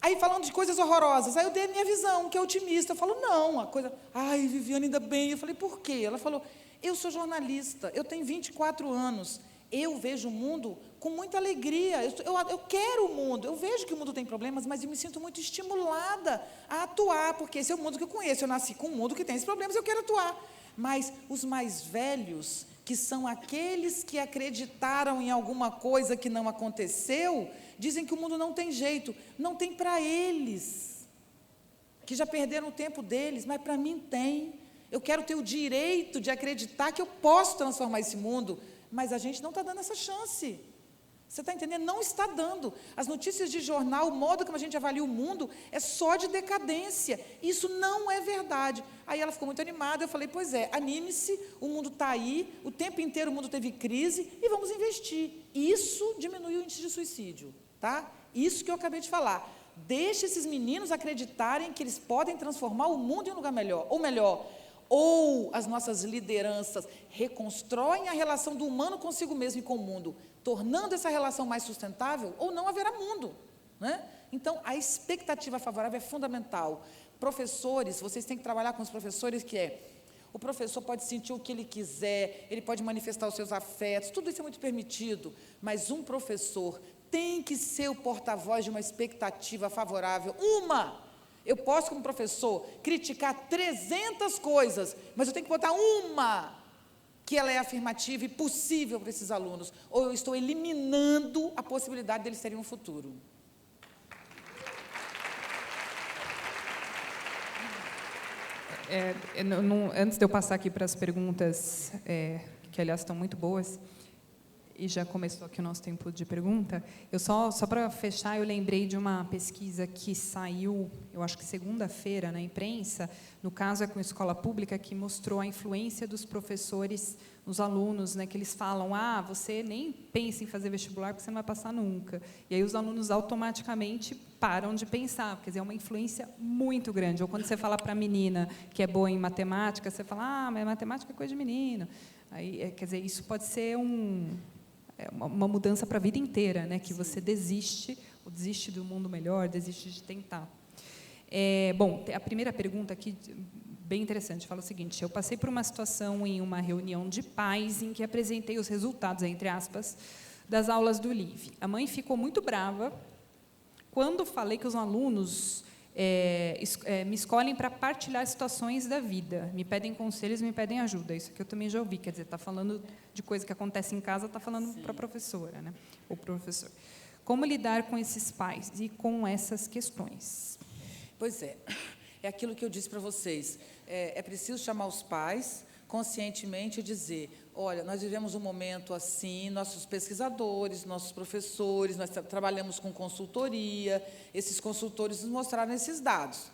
Aí, falando de coisas horrorosas, aí eu dei a minha visão, que é otimista. Eu falo, não, a coisa... Ai, Viviane, ainda bem. Eu falei, por quê? Ela falou, eu sou jornalista, eu tenho 24 anos, eu vejo o mundo com muita alegria, eu quero o mundo, eu vejo que o mundo tem problemas, mas eu me sinto muito estimulada a atuar, porque esse é o mundo que eu conheço, eu nasci com um mundo que tem esses problemas, eu quero atuar. Mas os mais velhos, que são aqueles que acreditaram em alguma coisa que não aconteceu, dizem que o mundo não tem jeito, não tem para eles, que já perderam o tempo deles, mas para mim tem. Eu quero ter o direito de acreditar que eu posso transformar esse mundo, mas a gente não está dando essa chance. Você está entendendo? Não está dando. As notícias de jornal, o modo como a gente avalia o mundo, é só de decadência. Isso não é verdade. Aí ela ficou muito animada, eu falei, pois é, anime-se, o mundo está aí, o tempo inteiro o mundo teve crise, e vamos investir. Isso diminui o índice de suicídio, tá? Isso que eu acabei de falar. Deixe esses meninos acreditarem que eles podem transformar o mundo em um lugar melhor, ou as nossas lideranças reconstroem a relação do humano consigo mesmo e com o mundo, tornando essa relação mais sustentável, ou não haverá mundo, né? Então, a expectativa favorável é fundamental. Professores, vocês têm que trabalhar com os professores, o professor pode sentir o que ele quiser, ele pode manifestar os seus afetos, tudo isso é muito permitido, mas um professor tem que ser o porta-voz de uma expectativa favorável, Eu posso, como professor, criticar 300 coisas, mas eu tenho que botar uma que ela é afirmativa e possível para esses alunos, ou eu estou eliminando a possibilidade deles terem um futuro. Antes de eu passar aqui para as perguntas, que, aliás, estão muito boas, e já começou aqui o nosso tempo de pergunta, eu só para fechar, eu lembrei de uma pesquisa que saiu, eu acho que segunda-feira, na imprensa, no caso é com escola pública, que mostrou a influência dos professores nos alunos, né, que eles falam, você nem pensa em fazer vestibular porque você não vai passar nunca. E aí os alunos automaticamente param de pensar, quer dizer, é uma influência muito grande. Ou quando você fala para a menina que é boa em matemática, você fala, mas matemática é coisa de menino. Aí, quer dizer, isso pode ser uma mudança para a vida inteira, né? Que você desiste do mundo melhor, desiste de tentar. Bom, a primeira pergunta aqui, bem interessante, fala o seguinte, eu passei por uma situação em uma reunião de pais em que apresentei os resultados, entre aspas, das aulas do LIV. A mãe ficou muito brava quando falei que os alunos me escolhem para partilhar situações da vida, me pedem conselhos, me pedem ajuda. Isso aqui eu também já ouvi, quer dizer, está falando de coisa que acontece em casa, está falando para a professora, né? Ou professor. Como lidar com esses pais e com essas questões? Pois é aquilo que eu disse para vocês, é preciso chamar os pais conscientemente e dizer, olha, nós vivemos um momento assim, nossos pesquisadores, nossos professores, nós trabalhamos com consultoria, esses consultores nos mostraram esses dados.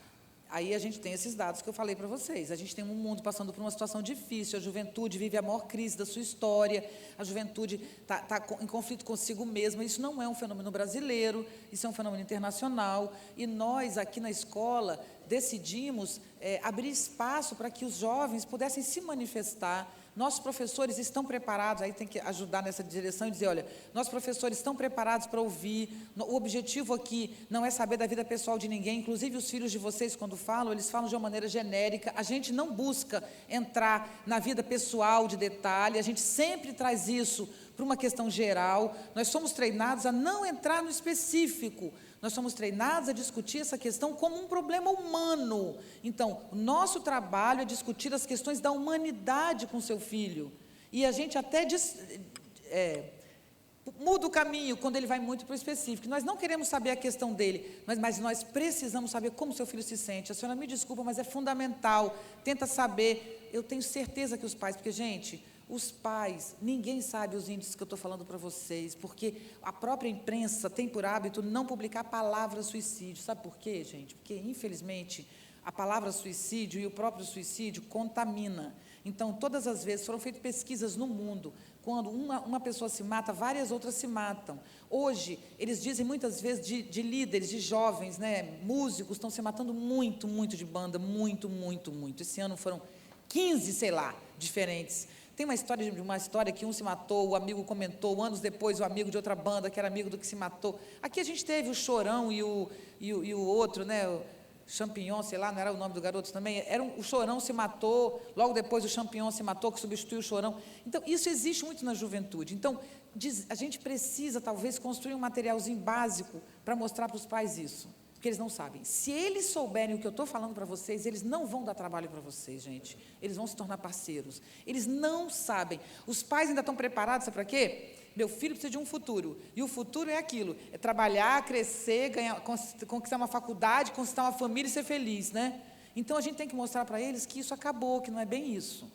Aí a gente tem esses dados que eu falei para vocês. A gente tem um mundo passando por uma situação difícil, a juventude vive a maior crise da sua história, a juventude está em conflito consigo mesma. Isso não é um fenômeno brasileiro, isso é um fenômeno internacional. E nós, aqui na escola, decidimos abrir espaço para que os jovens pudessem se manifestar. Nossos professores estão preparados, aí tem que ajudar nessa direção e dizer, olha, nossos professores estão preparados para ouvir, o objetivo aqui não é saber da vida pessoal de ninguém, inclusive os filhos de vocês, quando falam, eles falam de uma maneira genérica, a gente não busca entrar na vida pessoal de detalhe, a gente sempre traz isso para uma questão geral, nós somos treinados a não entrar no específico, nós somos treinados a discutir essa questão como um problema humano. Então, o nosso trabalho é discutir as questões da humanidade com seu filho. E a gente até muda o caminho quando ele vai muito para o específico. Nós não queremos saber a questão dele, mas nós precisamos saber como seu filho se sente. A senhora me desculpa, mas é fundamental. Tenta saber. Eu tenho certeza que os pais, porque, gente, os pais, ninguém sabe os índices que eu estou falando para vocês, porque a própria imprensa tem por hábito não publicar a palavra suicídio. Sabe por quê, gente? Porque, infelizmente, a palavra suicídio e o próprio suicídio contamina. Então, todas as vezes, foram feitas pesquisas no mundo, quando uma pessoa se mata, várias outras se matam. Hoje, eles dizem muitas vezes de líderes, de jovens, né, músicos, estão se matando muito, muito de banda, muito, muito, muito. Esse ano foram 15, sei lá, diferentes. Tem uma história que um se matou, o amigo comentou, anos depois o amigo de outra banda, que era amigo do que se matou. Aqui a gente teve o Chorão e o outro, né, o Champignon, sei lá, não era o nome do garoto também, o Chorão se matou, logo depois o Champignon se matou, que substituiu o Chorão. Então, isso existe muito na juventude. Então, a gente precisa, talvez, construir um materialzinho básico para mostrar para os pais isso, porque eles não sabem. Se eles souberem o que eu estou falando para vocês, eles não vão dar trabalho para vocês, gente. Eles vão se tornar parceiros. Eles não sabem. Os pais ainda estão preparados, sabe para quê? Meu filho precisa de um futuro. E o futuro é aquilo, é trabalhar, crescer, conquistar uma faculdade, conquistar uma família e ser feliz, né? Então, a gente tem que mostrar para eles que isso acabou, que não é bem isso.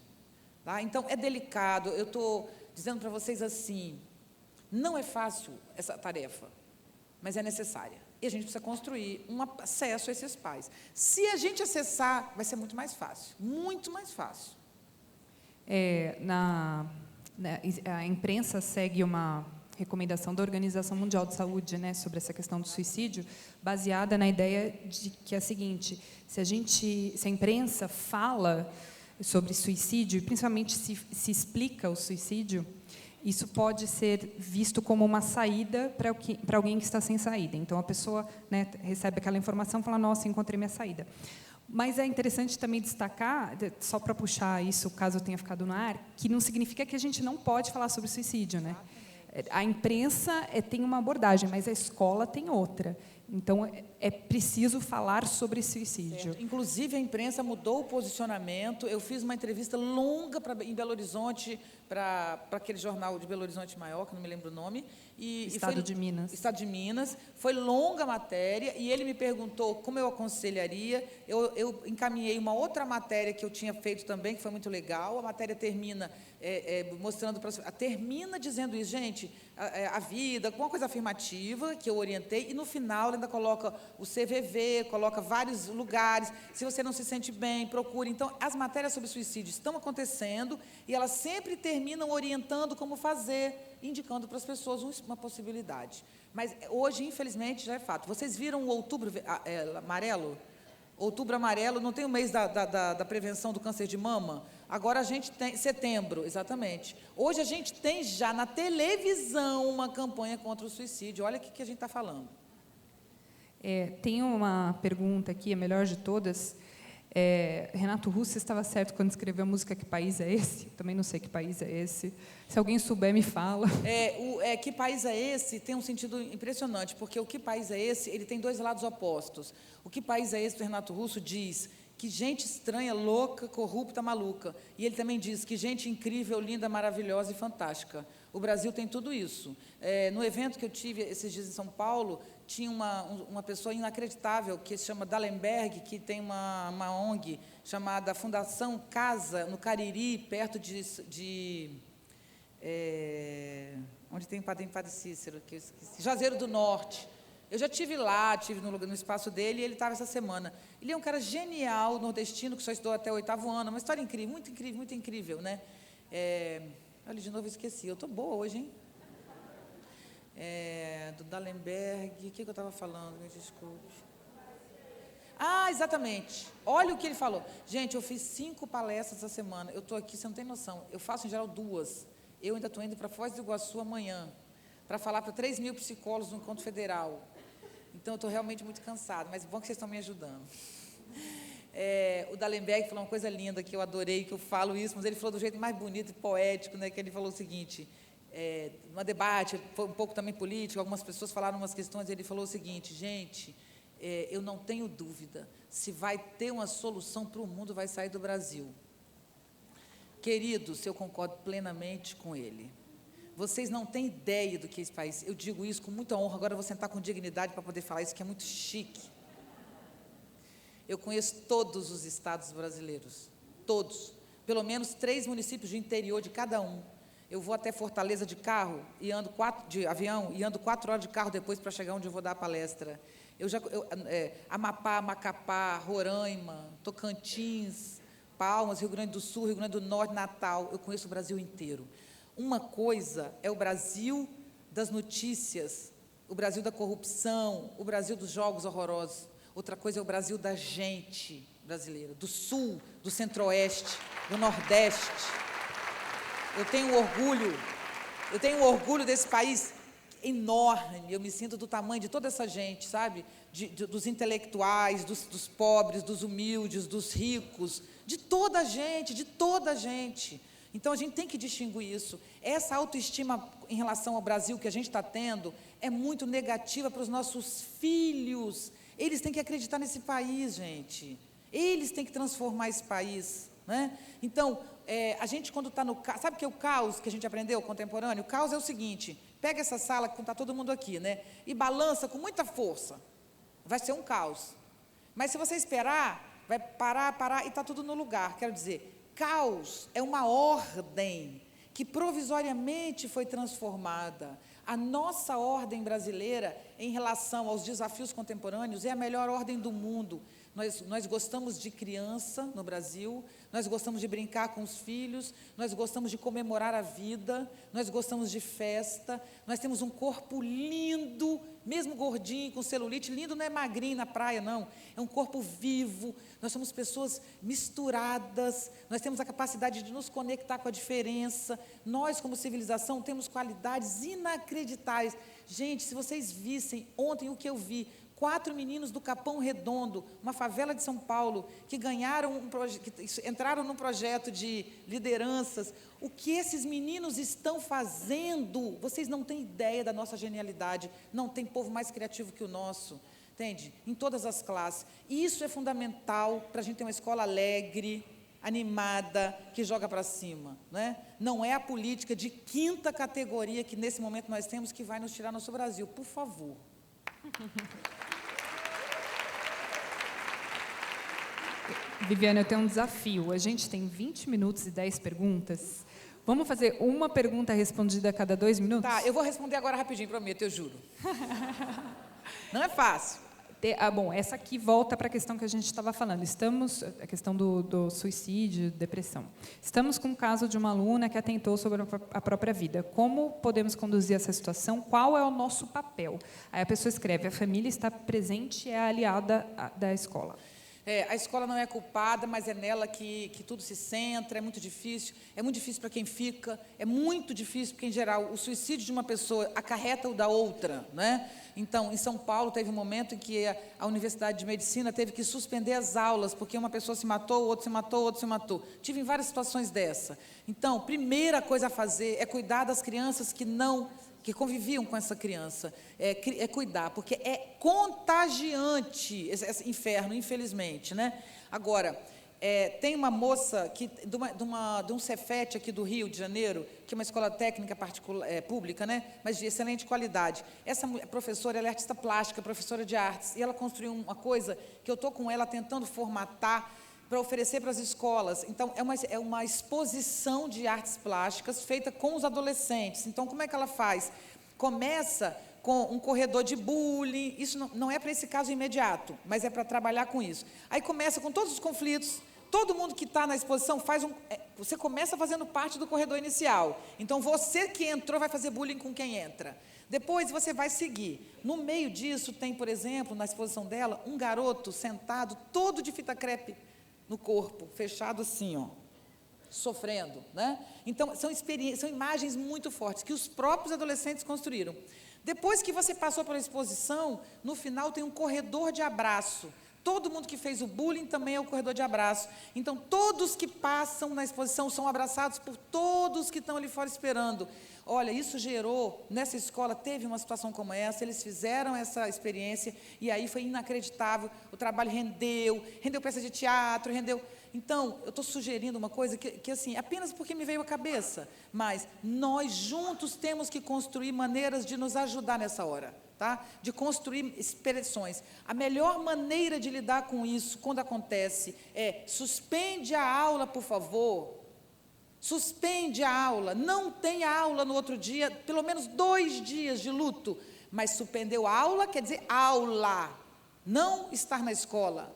Tá? Então, é delicado. Eu estou dizendo para vocês assim, não é fácil essa tarefa, mas é necessária. E a gente precisa construir um acesso a esses pais. Se a gente acessar, vai ser muito mais fácil. Muito mais fácil. A imprensa segue uma recomendação da Organização Mundial de Saúde, né, sobre essa questão do suicídio, baseada na ideia de que é a seguinte, se a imprensa fala sobre suicídio, e principalmente se explica o suicídio, isso pode ser visto como uma saída para alguém que está sem saída. Então, a pessoa, né, recebe aquela informação e fala, nossa, encontrei minha saída. Mas é interessante também destacar, só para puxar isso, caso eu tenha ficado no ar, que não significa que a gente não pode falar sobre suicídio, né? A imprensa tem uma abordagem, mas a escola tem outra. Então, é preciso falar sobre suicídio. Certo. Inclusive, a imprensa mudou o posicionamento. Eu fiz uma entrevista longa em Belo Horizonte, para aquele jornal de Belo Horizonte Maior, que não me lembro o nome. Estado de Minas. Estado de Minas. Foi longa a matéria, e ele me perguntou como eu aconselharia. Eu encaminhei uma outra matéria que eu tinha feito também, que foi muito legal. A matéria termina mostrando termina dizendo isso, gente, a vida, com uma coisa afirmativa, que eu orientei, e no final ainda coloca o CVV, coloca vários lugares, se você não se sente bem, procure. Então, as matérias sobre suicídio estão acontecendo, e elas sempre terminam orientando como fazer, indicando para as pessoas uma possibilidade. Mas, hoje, infelizmente, já é fato. Vocês viram o Outubro Amarelo? Outubro Amarelo, não tem o mês da prevenção do câncer de mama? Agora a gente tem, setembro, exatamente. Hoje a gente tem já na televisão uma campanha contra o suicídio. Olha o que a gente está falando. Tem uma pergunta aqui, a melhor de todas. Renato Russo estava certo quando escreveu a música Que País é Esse? Também não sei que país é esse. Se alguém souber, me fala. Que país é esse tem um sentido impressionante, porque o que país é esse, ele tem dois lados opostos. O que país é esse do Renato Russo diz que gente estranha, louca, corrupta, maluca. E ele também diz que gente incrível, linda, maravilhosa e fantástica. O Brasil tem tudo isso. No evento que eu tive esses dias em São Paulo, tinha uma pessoa inacreditável, que se chama Dallenberg, que tem uma ONG chamada Fundação Casa, no Cariri, perto onde tem Padre Cícero, que eu esqueci, Juazeiro do Norte. Eu já estive lá, estive no espaço dele, e ele estava essa semana. Ele é um cara genial, nordestino, que só estudou até o 8º ano, uma história incrível, muito incrível, né? Olha, de novo eu esqueci, eu estou boa hoje, hein? Do Dallenberg, o que eu estava falando? Me desculpe. Exatamente. Olha o que ele falou. Gente, eu fiz 5 palestras essa semana. Eu estou aqui, você não tem noção. Eu faço, em geral, 2. Eu ainda estou indo para Foz do Iguaçu amanhã, para falar para 3.000 psicólogos no Encontro Federal. Então, eu estou realmente muito cansada, mas é bom que vocês estão me ajudando. O Dallenberg falou uma coisa linda, que eu adorei, que eu falo isso, mas ele falou do jeito mais bonito e poético, né, que ele falou o seguinte, num debate, foi um pouco também político, algumas pessoas falaram umas questões, ele falou o seguinte, gente, eu não tenho dúvida, se vai ter uma solução para o mundo, vai sair do Brasil. Queridos, eu concordo plenamente com ele. Vocês não têm ideia do que é esse país. Eu digo isso com muita honra, agora eu vou sentar com dignidade para poder falar isso, que é muito chique. Eu conheço todos os estados brasileiros, todos. Pelo menos 3 municípios de interior de cada um. Eu vou até Fortaleza de carro, e ando de avião, e ando 4 horas de carro depois para chegar onde eu vou dar a palestra. Amapá, Macapá, Roraima, Tocantins, Palmas, Rio Grande do Sul, Rio Grande do Norte, Natal. Eu conheço o Brasil inteiro. Uma coisa é o Brasil das notícias, o Brasil da corrupção, o Brasil dos jogos horrorosos. Outra coisa é o Brasil da gente brasileira, do Sul, do Centro-Oeste, do Nordeste. Eu tenho orgulho desse país enorme, eu me sinto do tamanho de toda essa gente, sabe? Dos intelectuais, dos pobres, dos humildes, dos ricos, de toda a gente. Então, a gente tem que distinguir isso. Essa autoestima em relação ao Brasil que a gente está tendo é muito negativa para os nossos filhos. Eles têm que acreditar nesse país, gente. Eles têm que transformar esse país, né? Então, a gente quando está no caos, sabe o que é o caos que a gente aprendeu contemporâneo? O caos é o seguinte, pega essa sala que está todo mundo aqui, né? E balança com muita força. Vai ser um caos. Mas se você esperar, vai parar e está tudo no lugar. Quero dizer, caos é uma ordem que provisoriamente foi transformada. A nossa ordem brasileira, em relação aos desafios contemporâneos, é a melhor ordem do mundo. Nós gostamos de criança no Brasil, nós gostamos de brincar com os filhos, nós gostamos de comemorar a vida, nós gostamos de festa, nós temos um corpo lindo, mesmo gordinho, com celulite, lindo não é magrinho na praia, não, é um corpo vivo, nós somos pessoas misturadas, nós temos a capacidade de nos conectar com a diferença, nós como civilização temos qualidades inacreditáveis. Gente, se vocês vissem ontem o que eu vi, 4 meninos do Capão Redondo, uma favela de São Paulo, que entraram num projeto de lideranças. O que esses meninos estão fazendo? Vocês não têm ideia da nossa genialidade. Não tem povo mais criativo que o nosso, entende? Em todas as classes. E isso é fundamental para a gente ter uma escola alegre, animada, que joga para cima, né? Não é a política de 5ª categoria que nesse momento nós temos que vai nos tirar nosso Brasil. Por favor. Viviane, eu tenho um desafio. A gente tem 20 minutos e 10 perguntas. Vamos fazer uma pergunta respondida a cada 2 minutos? Tá, eu vou responder agora rapidinho, prometo, eu juro. Não é fácil. Bom, essa aqui volta para a questão que a gente estava falando. A questão do suicídio, depressão. Estamos com o caso de uma aluna que atentou sobre a própria vida. Como podemos conduzir essa situação? Qual é o nosso papel? Aí a pessoa escreve, a família está presente e é aliada da escola. A escola não é culpada, mas é nela que tudo se centra, é muito difícil para quem fica, é muito difícil, porque, em geral, o suicídio de uma pessoa acarreta o da outra, né? Então, em São Paulo, teve um momento em que a Universidade de Medicina teve que suspender as aulas, porque uma pessoa se matou, o outro se matou, o outro se matou. Tive várias situações dessa. Então, primeira coisa a fazer é cuidar das crianças que conviviam com essa criança, cuidar, porque é contagiante esse inferno, infelizmente, né? Agora, tem uma moça de um Cefet aqui do Rio de Janeiro, que é uma escola técnica pública, né? Mas de excelente qualidade. Essa professora, ela é artista plástica, professora de artes, e ela construiu uma coisa que eu estou com ela tentando formatar para oferecer para as escolas. Então, é uma exposição de artes plásticas feita com os adolescentes. Então, como é que ela faz? Começa com um corredor de bullying. Isso não é para esse caso imediato, mas é para trabalhar com isso. Aí começa com todos os conflitos. Todo mundo que está na exposição você começa fazendo parte do corredor inicial. Então, você que entrou vai fazer bullying com quem entra. Depois, você vai seguir. No meio disso, tem, por exemplo, na exposição dela, um garoto sentado, todo de fita crepe no corpo, fechado assim, ó, sofrendo, né? Então, são imagens muito fortes, que os próprios adolescentes construíram. Depois que você passou pela exposição, no final tem um corredor de abraço. Todo mundo que fez o bullying também é o corredor de abraço. Então, todos que passam na exposição são abraçados por todos que estão ali fora esperando. Olha, isso gerou, nessa escola, teve uma situação como essa, eles fizeram essa experiência, e aí foi inacreditável, o trabalho rendeu peça de teatro, rendeu... Então, eu estou sugerindo uma coisa que, assim, apenas porque me veio à cabeça, mas nós juntos temos que construir maneiras de nos ajudar nessa hora, tá? De construir expressões. A melhor maneira de lidar com isso, quando acontece, é suspende a aula, por favor. Suspende a aula, não tem aula no outro dia, pelo menos 2 dias de luto, mas suspendeu a aula, quer dizer aula, não estar na escola.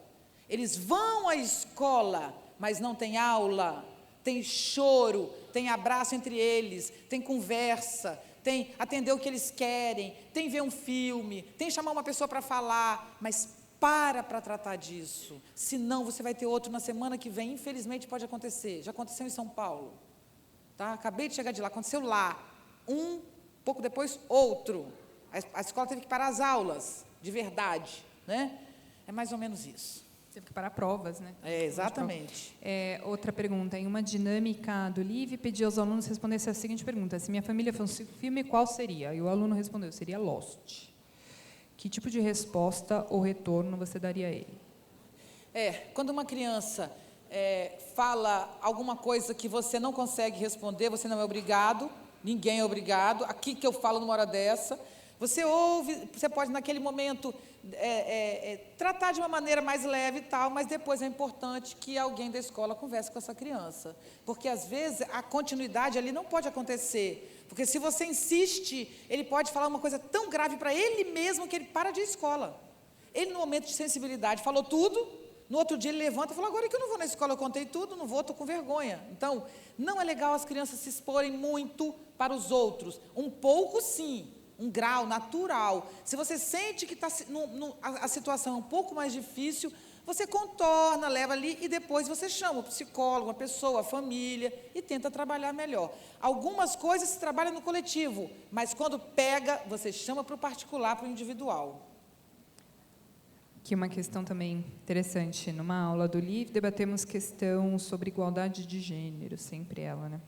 Eles vão à escola, mas não tem aula, tem choro, tem abraço entre eles, tem conversa, tem atender o que eles querem, tem ver um filme, tem chamar uma pessoa para falar, mas para tratar disso, senão você vai ter outro na semana que vem, infelizmente pode acontecer, já aconteceu em São Paulo, tá? Acabei de chegar de lá, aconteceu lá, pouco depois outro, a escola teve que parar as aulas, de verdade, né? É mais ou menos isso. Teve que parar provas, né? Exatamente. Outra pergunta, em uma dinâmica do LIVE, pedi aos alunos respondessem a seguinte pergunta: se minha família fosse um filme, qual seria? E o aluno respondeu, seria Lost. Que tipo de resposta ou retorno você daria a ele? Quando uma criança fala alguma coisa que você não consegue responder, você não é obrigado, ninguém é obrigado, aqui que eu falo numa hora dessa, você ouve, você pode naquele momento tratar de uma maneira mais leve e tal, mas depois é importante que alguém da escola converse com essa criança, porque às vezes a continuidade ali não pode acontecer, porque se você insiste, ele pode falar uma coisa tão grave para ele mesmo que ele para de ir à escola. Ele, no momento de sensibilidade, falou tudo, no outro dia ele levanta e fala, agora que eu não vou na escola, eu contei tudo, não vou, estou com vergonha. Então, não é legal as crianças se exporem muito para os outros, um pouco sim, um grau natural. Se você sente que a situação é um pouco mais difícil, você contorna, leva ali e depois você chama o psicólogo, uma pessoa, a família e tenta trabalhar melhor. Algumas coisas se trabalham no coletivo, mas quando pega, você chama para o particular, para o individual. Aqui uma questão também interessante. Numa aula do LIVE, debatemos questão sobre igualdade de gênero, sempre ela, né?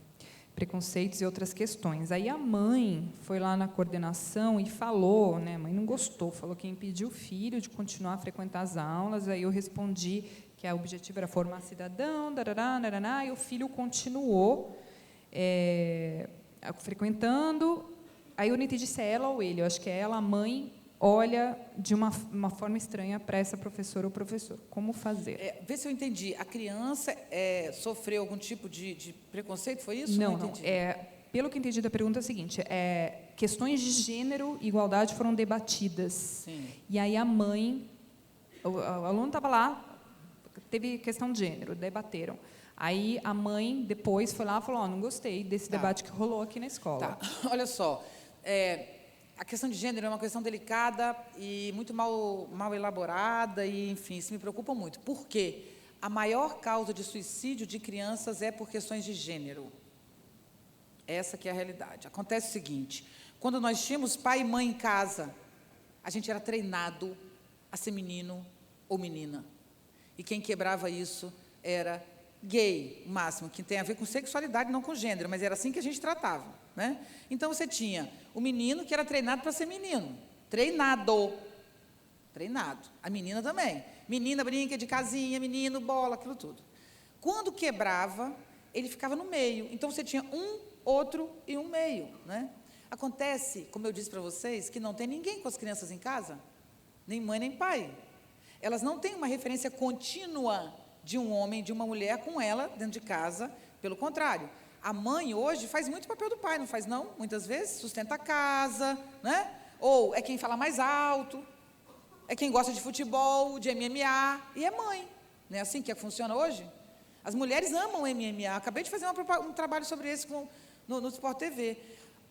Preconceitos e outras questões. Aí a mãe foi lá na coordenação e falou, né, a mãe não gostou, falou que impediu o filho de continuar a frequentar as aulas. Aí eu respondi que o objetivo era formar cidadão, e o filho continuou frequentando. Aí eu não entendi se é ela ou ele, eu acho que é ela, a mãe, olha de uma forma estranha para essa professora ou professor. Como fazer? Vê se eu entendi. A criança sofreu algum tipo de preconceito, foi isso? Não. Pelo que entendi da pergunta é o seguinte, questões de gênero e igualdade foram debatidas. Sim. E aí a mãe, o aluno estava lá, teve questão de gênero, debateram. Aí a mãe depois foi lá e falou, não gostei desse debate que rolou aqui na escola. Tá. Olha só, a questão de gênero é uma questão delicada e muito mal elaborada, e, enfim, isso me preocupa muito. Por quê? A maior causa de suicídio de crianças é por questões de gênero. Essa que é a realidade. Acontece o seguinte, quando nós tínhamos pai e mãe em casa, a gente era treinado a ser menino ou menina. E quem quebrava isso era gay, o máximo, que tem a ver com sexualidade, não com gênero, mas era assim que a gente tratava, né? Então, você tinha o menino que era treinado para ser menino, treinado, a menina também, menina brinca de casinha, menino, bola, aquilo tudo. Quando quebrava, ele ficava no meio, então você tinha um, outro e um meio, né? Acontece, como eu disse para vocês, que não tem ninguém com as crianças em casa, nem mãe nem pai, elas não têm uma referência contínua de um homem, de uma mulher com ela dentro de casa, pelo contrário. A mãe hoje faz muito papel do pai, não faz não? Muitas vezes sustenta a casa, né? Ou é quem fala mais alto, é quem gosta de futebol, de MMA, e é mãe. Não é assim que funciona hoje? As mulheres amam MMA. Acabei de fazer um trabalho sobre isso no Sport TV.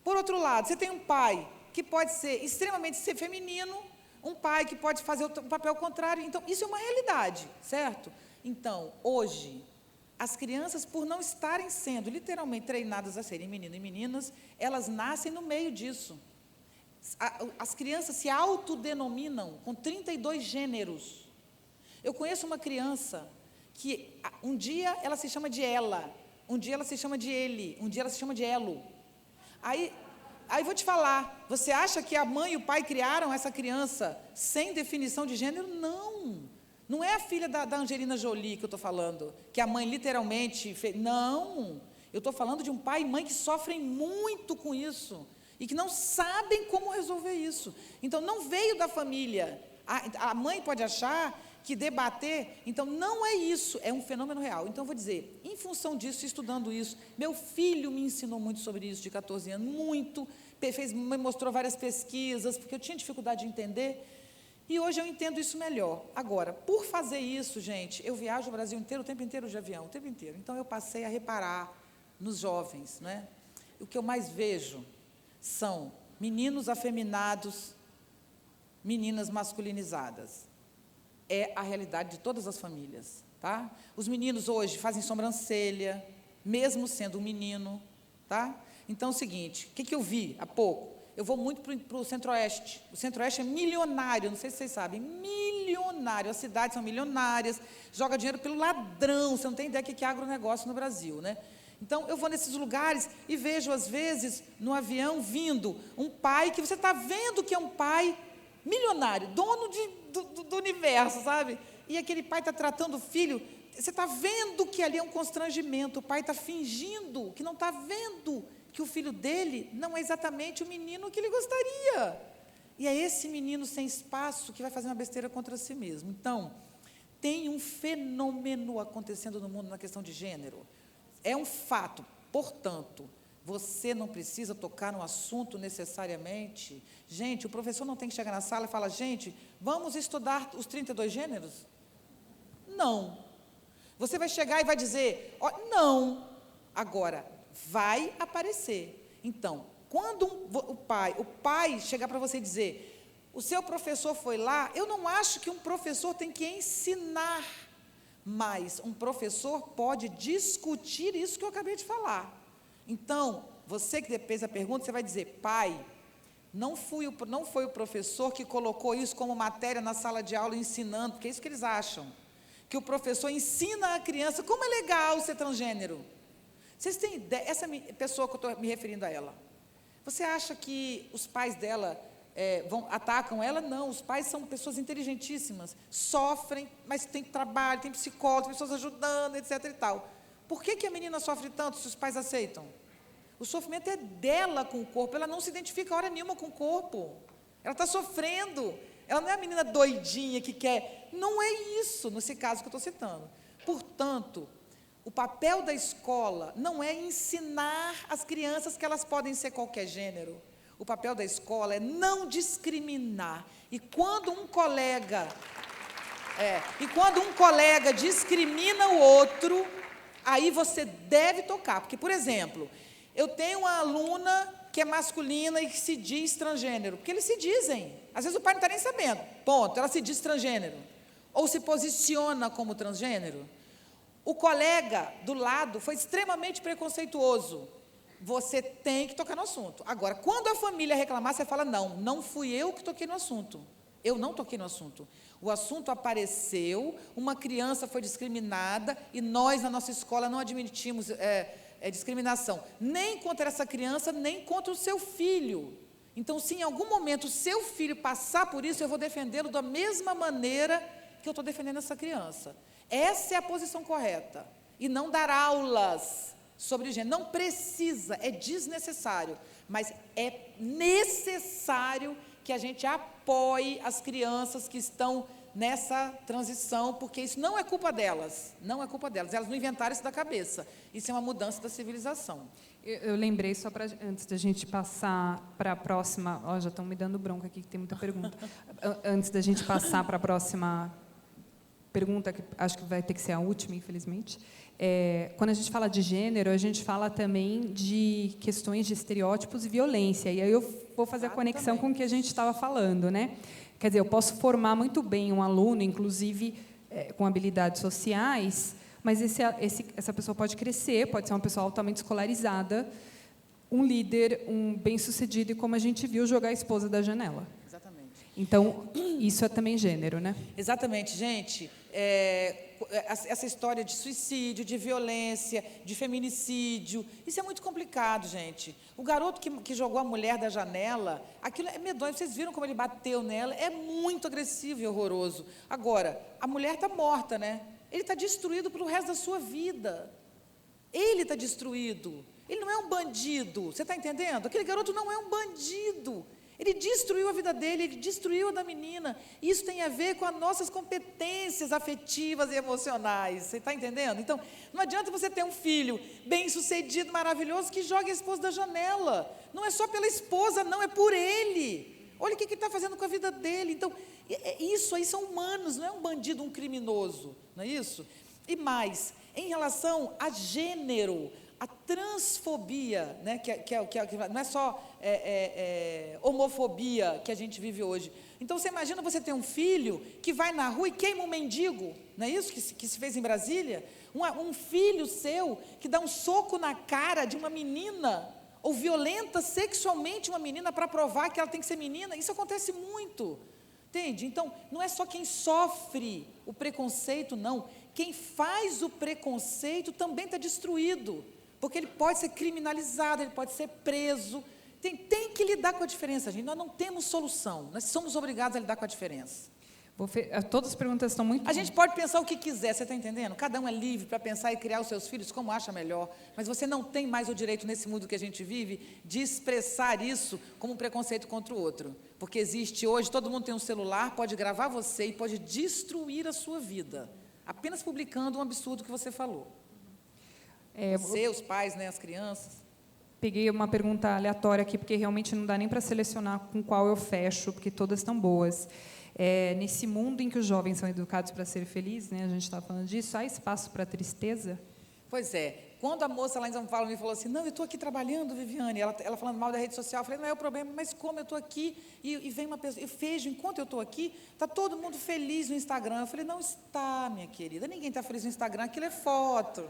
Por outro lado, você tem um pai que pode ser extremamente feminino, um pai que pode fazer o papel contrário. Então, isso é uma realidade, certo? Então, hoje, as crianças, por não estarem sendo literalmente treinadas a serem meninos e meninas, elas nascem no meio disso. As crianças se autodenominam com 32 gêneros. Eu conheço uma criança que um dia ela se chama de ela, um dia ela se chama de ele, um dia ela se chama de elo. Aí vou te falar, você acha que a mãe e o pai criaram essa criança sem definição de gênero? Não. Não é a filha da Angelina Jolie que eu estou falando, que a mãe literalmente fez. Não. Eu estou falando de um pai e mãe que sofrem muito com isso e que não sabem como resolver isso. Então, não veio da família. A mãe pode achar que debater, então não é isso, é um fenômeno real. Então, eu vou dizer, em função disso, estudando isso, meu filho me ensinou muito sobre isso, de 14 anos, muito, me mostrou várias pesquisas, porque eu tinha dificuldade de entender, e hoje eu entendo isso melhor. Agora, por fazer isso, gente, eu viajo o Brasil inteiro, o tempo inteiro de avião, o tempo inteiro. Então, eu passei a reparar nos jovens, né? O que eu mais vejo são meninos afeminados, meninas masculinizadas. É a realidade de todas as famílias, tá? Os meninos hoje fazem sobrancelha, mesmo sendo um menino, tá? Então, é o seguinte, o que eu vi há pouco? Eu vou muito para o Centro-Oeste. O Centro-Oeste é milionário, não sei se vocês sabem, milionário. As cidades são milionárias, joga dinheiro pelo ladrão, você não tem ideia do que é agronegócio no Brasil, né? Então, eu vou nesses lugares e vejo, às vezes, no avião, vindo um pai que você está vendo que é um pai milionário, dono do universo, sabe? E aquele pai está tratando o filho, você está vendo que ali é um constrangimento, o pai está fingindo que não está vendo que o filho dele não é exatamente o menino que ele gostaria. E é esse menino sem espaço que vai fazer uma besteira contra si mesmo. Então, tem um fenômeno acontecendo no mundo na questão de gênero. É um fato, portanto, você não precisa tocar no assunto necessariamente. Gente, o professor não tem que chegar na sala e falar, gente, vamos estudar os 32 gêneros? Não. Você vai chegar e vai dizer, não. Agora, vai aparecer. Então, quando o pai chegar para você e dizer, o seu professor foi lá, eu não acho que um professor tem que ensinar, mas um professor pode discutir isso que eu acabei de falar. Então, você que fez a pergunta, você vai dizer, pai, não foi o professor que colocou isso como matéria na sala de aula ensinando, porque é isso que eles acham, que o professor ensina a criança como é legal ser transgênero. Vocês têm ideia, essa pessoa que eu estou me referindo a ela, você acha que os pais dela atacam ela? Não, os pais são pessoas inteligentíssimas, sofrem, mas tem trabalho, tem psicólogo, tem pessoas ajudando, etc. e tal. Por que a menina sofre tanto se os pais aceitam? O sofrimento é dela com o corpo, ela não se identifica hora nenhuma com o corpo. Ela está sofrendo. Ela não é a menina doidinha que quer. Não é isso, nesse caso que eu estou citando. Portanto, o papel da escola não é ensinar as crianças que elas podem ser qualquer gênero. O papel da escola é não discriminar. E quando um colega discrimina o outro, aí você deve tocar, porque, por exemplo, eu tenho uma aluna que é masculina e que se diz transgênero, porque eles se dizem, às vezes o pai não está nem sabendo, ponto, ela se diz transgênero, ou se posiciona como transgênero. O colega do lado foi extremamente preconceituoso, você tem que tocar no assunto. Agora, quando a família reclamar, você fala, não fui eu que toquei no assunto, eu não toquei no assunto. O assunto apareceu, uma criança foi discriminada e nós, na nossa escola, não admitimos discriminação, nem contra essa criança, nem contra o seu filho. Então, se em algum momento o seu filho passar por isso, eu vou defendê-lo da mesma maneira que eu estou defendendo essa criança. Essa é a posição correta. E não dar aulas sobre gênero. Não precisa, é desnecessário, mas é necessário que a gente apoie as crianças que estão nessa transição, porque isso não é culpa delas, não é culpa delas, elas não inventaram isso da cabeça, isso é uma mudança da civilização. Eu lembrei, só para antes da gente passar para a próxima, já estão me dando bronca aqui, que tem muita pergunta, antes da gente passar para a próxima pergunta, que acho que vai ter que ser a última, infelizmente, quando a gente fala de gênero, a gente fala também de questões de estereótipos e violência, e aí eu vou fazer a conexão com o que a gente estava falando, né? Quer dizer, eu posso formar muito bem um aluno, inclusive com habilidades sociais, mas essa pessoa pode crescer, pode ser uma pessoa altamente escolarizada, um líder, um bem-sucedido, e como a gente viu, jogar a esposa da janela. Exatamente. Então, isso é também gênero, né? Exatamente, gente. Essa história de suicídio, de violência, de feminicídio, isso é muito complicado, gente. O garoto que jogou a mulher da janela, aquilo é medonho, vocês viram como ele bateu nela, é muito agressivo e horroroso. Agora, a mulher está morta, né? Ele está destruído para o resto da sua vida. Ele está destruído. Ele não é um bandido, você está entendendo? Aquele garoto não é um bandido. Ele destruiu a vida dele, ele destruiu a da menina. Isso tem a ver com as nossas competências afetivas e emocionais. Você está entendendo? Então, não adianta você ter um filho bem-sucedido, maravilhoso, que jogue a esposa da janela. Não é só pela esposa, não, é por ele. Olha o que ele está fazendo com a vida dele. Então, isso aí são humanos, não é um bandido, um criminoso. Não é isso? E mais, em relação a gênero, a transfobia, né, que não é só homofobia que a gente vive hoje. Então, você imagina você ter um filho que vai na rua e queima um mendigo, não é isso que se fez em Brasília? Um filho seu que dá um soco na cara de uma menina, ou violenta sexualmente uma menina para provar que ela tem que ser menina, isso acontece muito, entende? Então, não é só quem sofre o preconceito, não. Quem faz o preconceito também está destruído, porque ele pode ser criminalizado, ele pode ser preso. Tem que lidar com a diferença, gente. Nós não temos solução, nós somos obrigados a lidar com a diferença. Todas as perguntas estão muito... A gente pode pensar o que quiser, você está entendendo? Cada um é livre para pensar e criar os seus filhos como acha melhor, mas você não tem mais o direito, nesse mundo que a gente vive, de expressar isso como um preconceito contra o outro. Porque existe hoje, todo mundo tem um celular, pode gravar você e pode destruir a sua vida, apenas publicando um absurdo que você falou. Você, os pais, né, as crianças. Peguei uma pergunta aleatória aqui, porque realmente não dá nem para selecionar com qual eu fecho, porque todas estão boas. Nesse mundo em que os jovens são educados para ser felizes, né, a gente está falando disso, há espaço para tristeza? Pois é. Quando a moça lá em São Paulo me falou assim, não, eu estou aqui trabalhando, Viviane, ela falando mal da rede social, eu falei, não é o problema, mas como eu estou aqui, e vem uma pessoa, eu vejo, enquanto eu estou aqui, está todo mundo feliz no Instagram. Eu falei, não está, minha querida, ninguém está feliz no Instagram, aquilo é foto.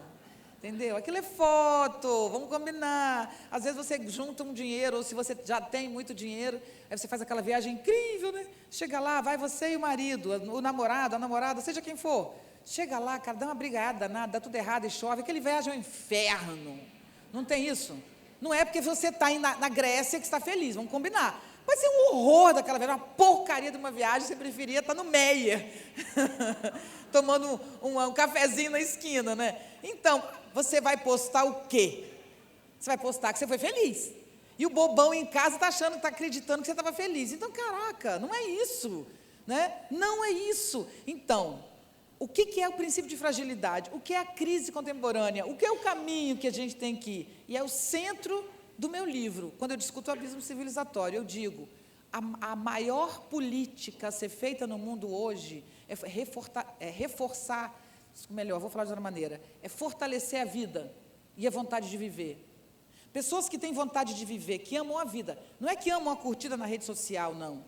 Entendeu? Aquilo é foto, vamos combinar. Às vezes você junta um dinheiro, ou se você já tem muito dinheiro, aí você faz aquela viagem incrível, né? Chega lá, vai você e o marido, o namorado, a namorada, seja quem for. Chega lá, cara, dá uma brigada, nada, dá tudo errado e chove. Aquele viagem é um inferno. Não tem isso? Não é porque você está na Grécia que está feliz, vamos combinar. Pode ser um horror daquela viagem, uma porcaria de uma viagem, você preferia estar no Meia, tomando um cafezinho na esquina, né? Então, você vai postar o quê? Você vai postar que você foi feliz. E o bobão em casa está achando, está acreditando que você estava feliz. Então, caraca, não é isso, né? Não é isso. Então, o que é o princípio de fragilidade? O que é a crise contemporânea? O que é o caminho que a gente tem que ir? E é o centro do meu livro. Quando eu discuto o abismo civilizatório, eu digo, a maior política a ser feita no mundo hoje é reforçar, melhor, vou falar de outra maneira, é fortalecer a vida e a vontade de viver. Pessoas que têm vontade de viver, que amam a vida, não é que amam a curtida na rede social, não.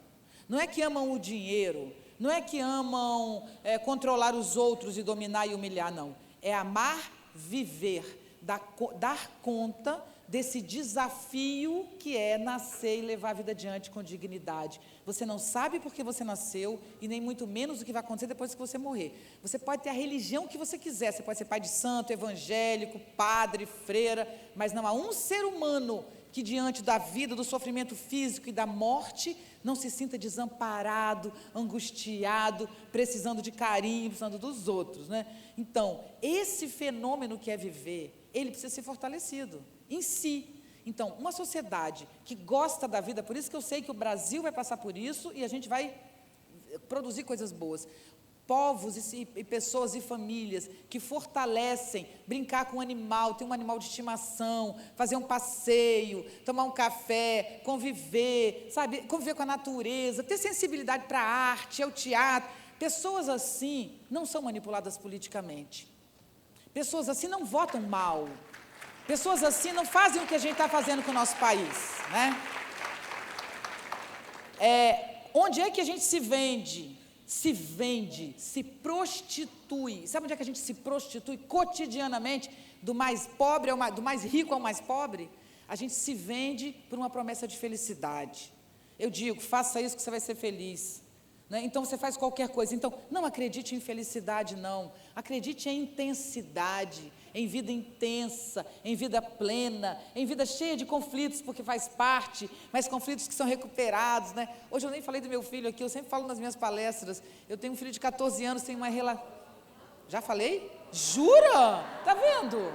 Não é que amam o dinheiro, não é que amam controlar os outros e dominar e humilhar, não. É amar, viver, dar conta desse desafio que é nascer e levar a vida adiante com dignidade. Você não sabe por que você nasceu e nem muito menos o que vai acontecer depois que você morrer. Você pode ter a religião que você quiser, você pode ser pai de santo, evangélico, padre, freira, mas não há um ser humano que diante da vida, do sofrimento físico e da morte, não se sinta desamparado, angustiado, precisando de carinho, precisando dos outros, né? Então, esse fenômeno que é viver, ele precisa ser fortalecido em si. Então, uma sociedade que gosta da vida, por isso que eu sei que o Brasil vai passar por isso e a gente vai produzir coisas boas. Povos e pessoas e famílias que fortalecem, brincar com um animal, ter um animal de estimação, fazer um passeio, tomar um café, conviver, sabe, conviver com a natureza, ter sensibilidade para a arte, ao teatro. Pessoas assim não são manipuladas politicamente. Pessoas assim não votam mal. Pessoas assim não fazem o que a gente está fazendo com o nosso país, né? Onde é que a gente se vende, se prostitui? Sabe onde é que a gente se prostitui cotidianamente, do mais pobre do mais rico ao mais pobre? A gente se vende por uma promessa de felicidade. Eu digo, faça isso que você vai ser feliz, né? Então você faz qualquer coisa. Então não acredite em felicidade, não. Acredite em intensidade, em vida intensa, em vida plena, em vida cheia de conflitos, porque faz parte, mas conflitos que são recuperados, né? Hoje eu nem falei do meu filho aqui, eu sempre falo nas minhas palestras. Eu tenho um filho de 14 anos, tenho uma relação. Já falei? Jura? Tá vendo?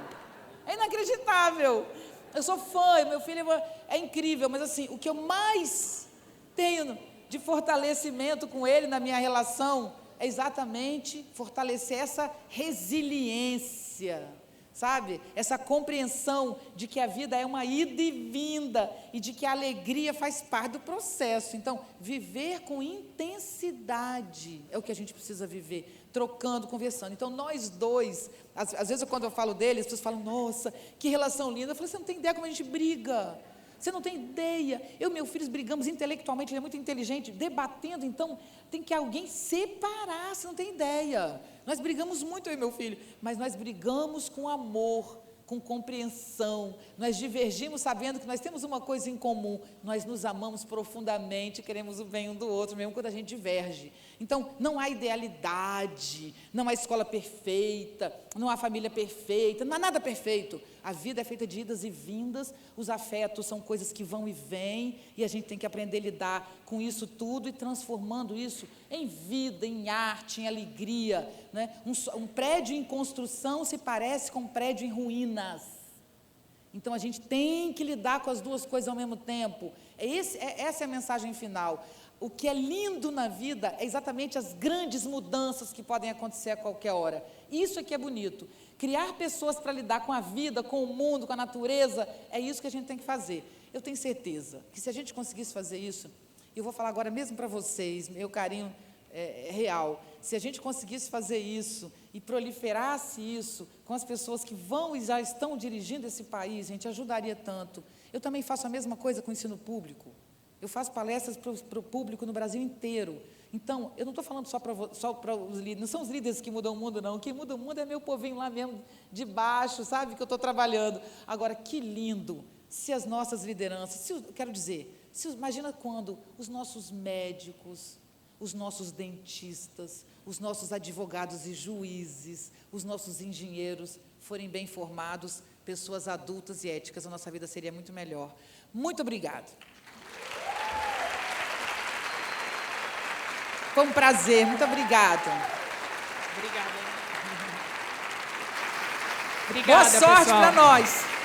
É inacreditável. Eu sou fã, meu filho é incrível, mas assim, o que eu mais tenho de fortalecimento com ele na minha relação é exatamente fortalecer essa resiliência, sabe? Essa compreensão de que a vida é uma ida e vinda e de que a alegria faz parte do processo. Então, viver com intensidade é o que a gente precisa viver, trocando, conversando. Então, nós dois, às vezes quando eu falo dele, as pessoas falam, nossa, que relação linda. Eu falei, você não tem ideia como a gente briga. Você não tem ideia. Eu e meu filho brigamos intelectualmente, ele é muito inteligente, debatendo, então tem que alguém separar, você não tem ideia. Nós brigamos muito, eu e meu filho, mas nós brigamos com amor, com compreensão, nós divergimos sabendo que nós temos uma coisa em comum, nós nos amamos profundamente, queremos o bem um do outro, mesmo quando a gente diverge. Então, não há idealidade, não há escola perfeita, não há família perfeita, não há nada perfeito. A vida é feita de idas e vindas, os afetos são coisas que vão e vêm, e a gente tem que aprender a lidar com isso tudo e transformando isso em vida, em arte, em alegria, né? Um prédio em construção se parece com um prédio em ruínas. Então, a gente tem que lidar com as duas coisas ao mesmo tempo. Essa é a mensagem final. O que é lindo na vida é exatamente as grandes mudanças que podem acontecer a qualquer hora. Isso é que é bonito. Criar pessoas para lidar com a vida, com o mundo, com a natureza, é isso que a gente tem que fazer. Eu tenho certeza que se a gente conseguisse fazer isso, eu vou falar agora mesmo para vocês, meu carinho é real, se a gente conseguisse fazer isso e proliferasse isso com as pessoas que vão e já estão dirigindo esse país, a gente ajudaria tanto. Eu também faço a mesma coisa com o ensino público. Eu faço palestras para o público no Brasil inteiro. Então, eu não estou falando só para os líderes, não são os líderes que mudam o mundo, não. Quem muda o mundo é meu povinho lá mesmo, de baixo, sabe, que eu estou trabalhando. Agora, que lindo se as nossas lideranças, quero dizer, imagina quando os nossos médicos, os nossos dentistas, os nossos advogados e juízes, os nossos engenheiros forem bem formados, pessoas adultas e éticas, a nossa vida seria muito melhor. Muito obrigada. Foi um prazer, muito obrigada. Obrigada. Boa sorte para nós.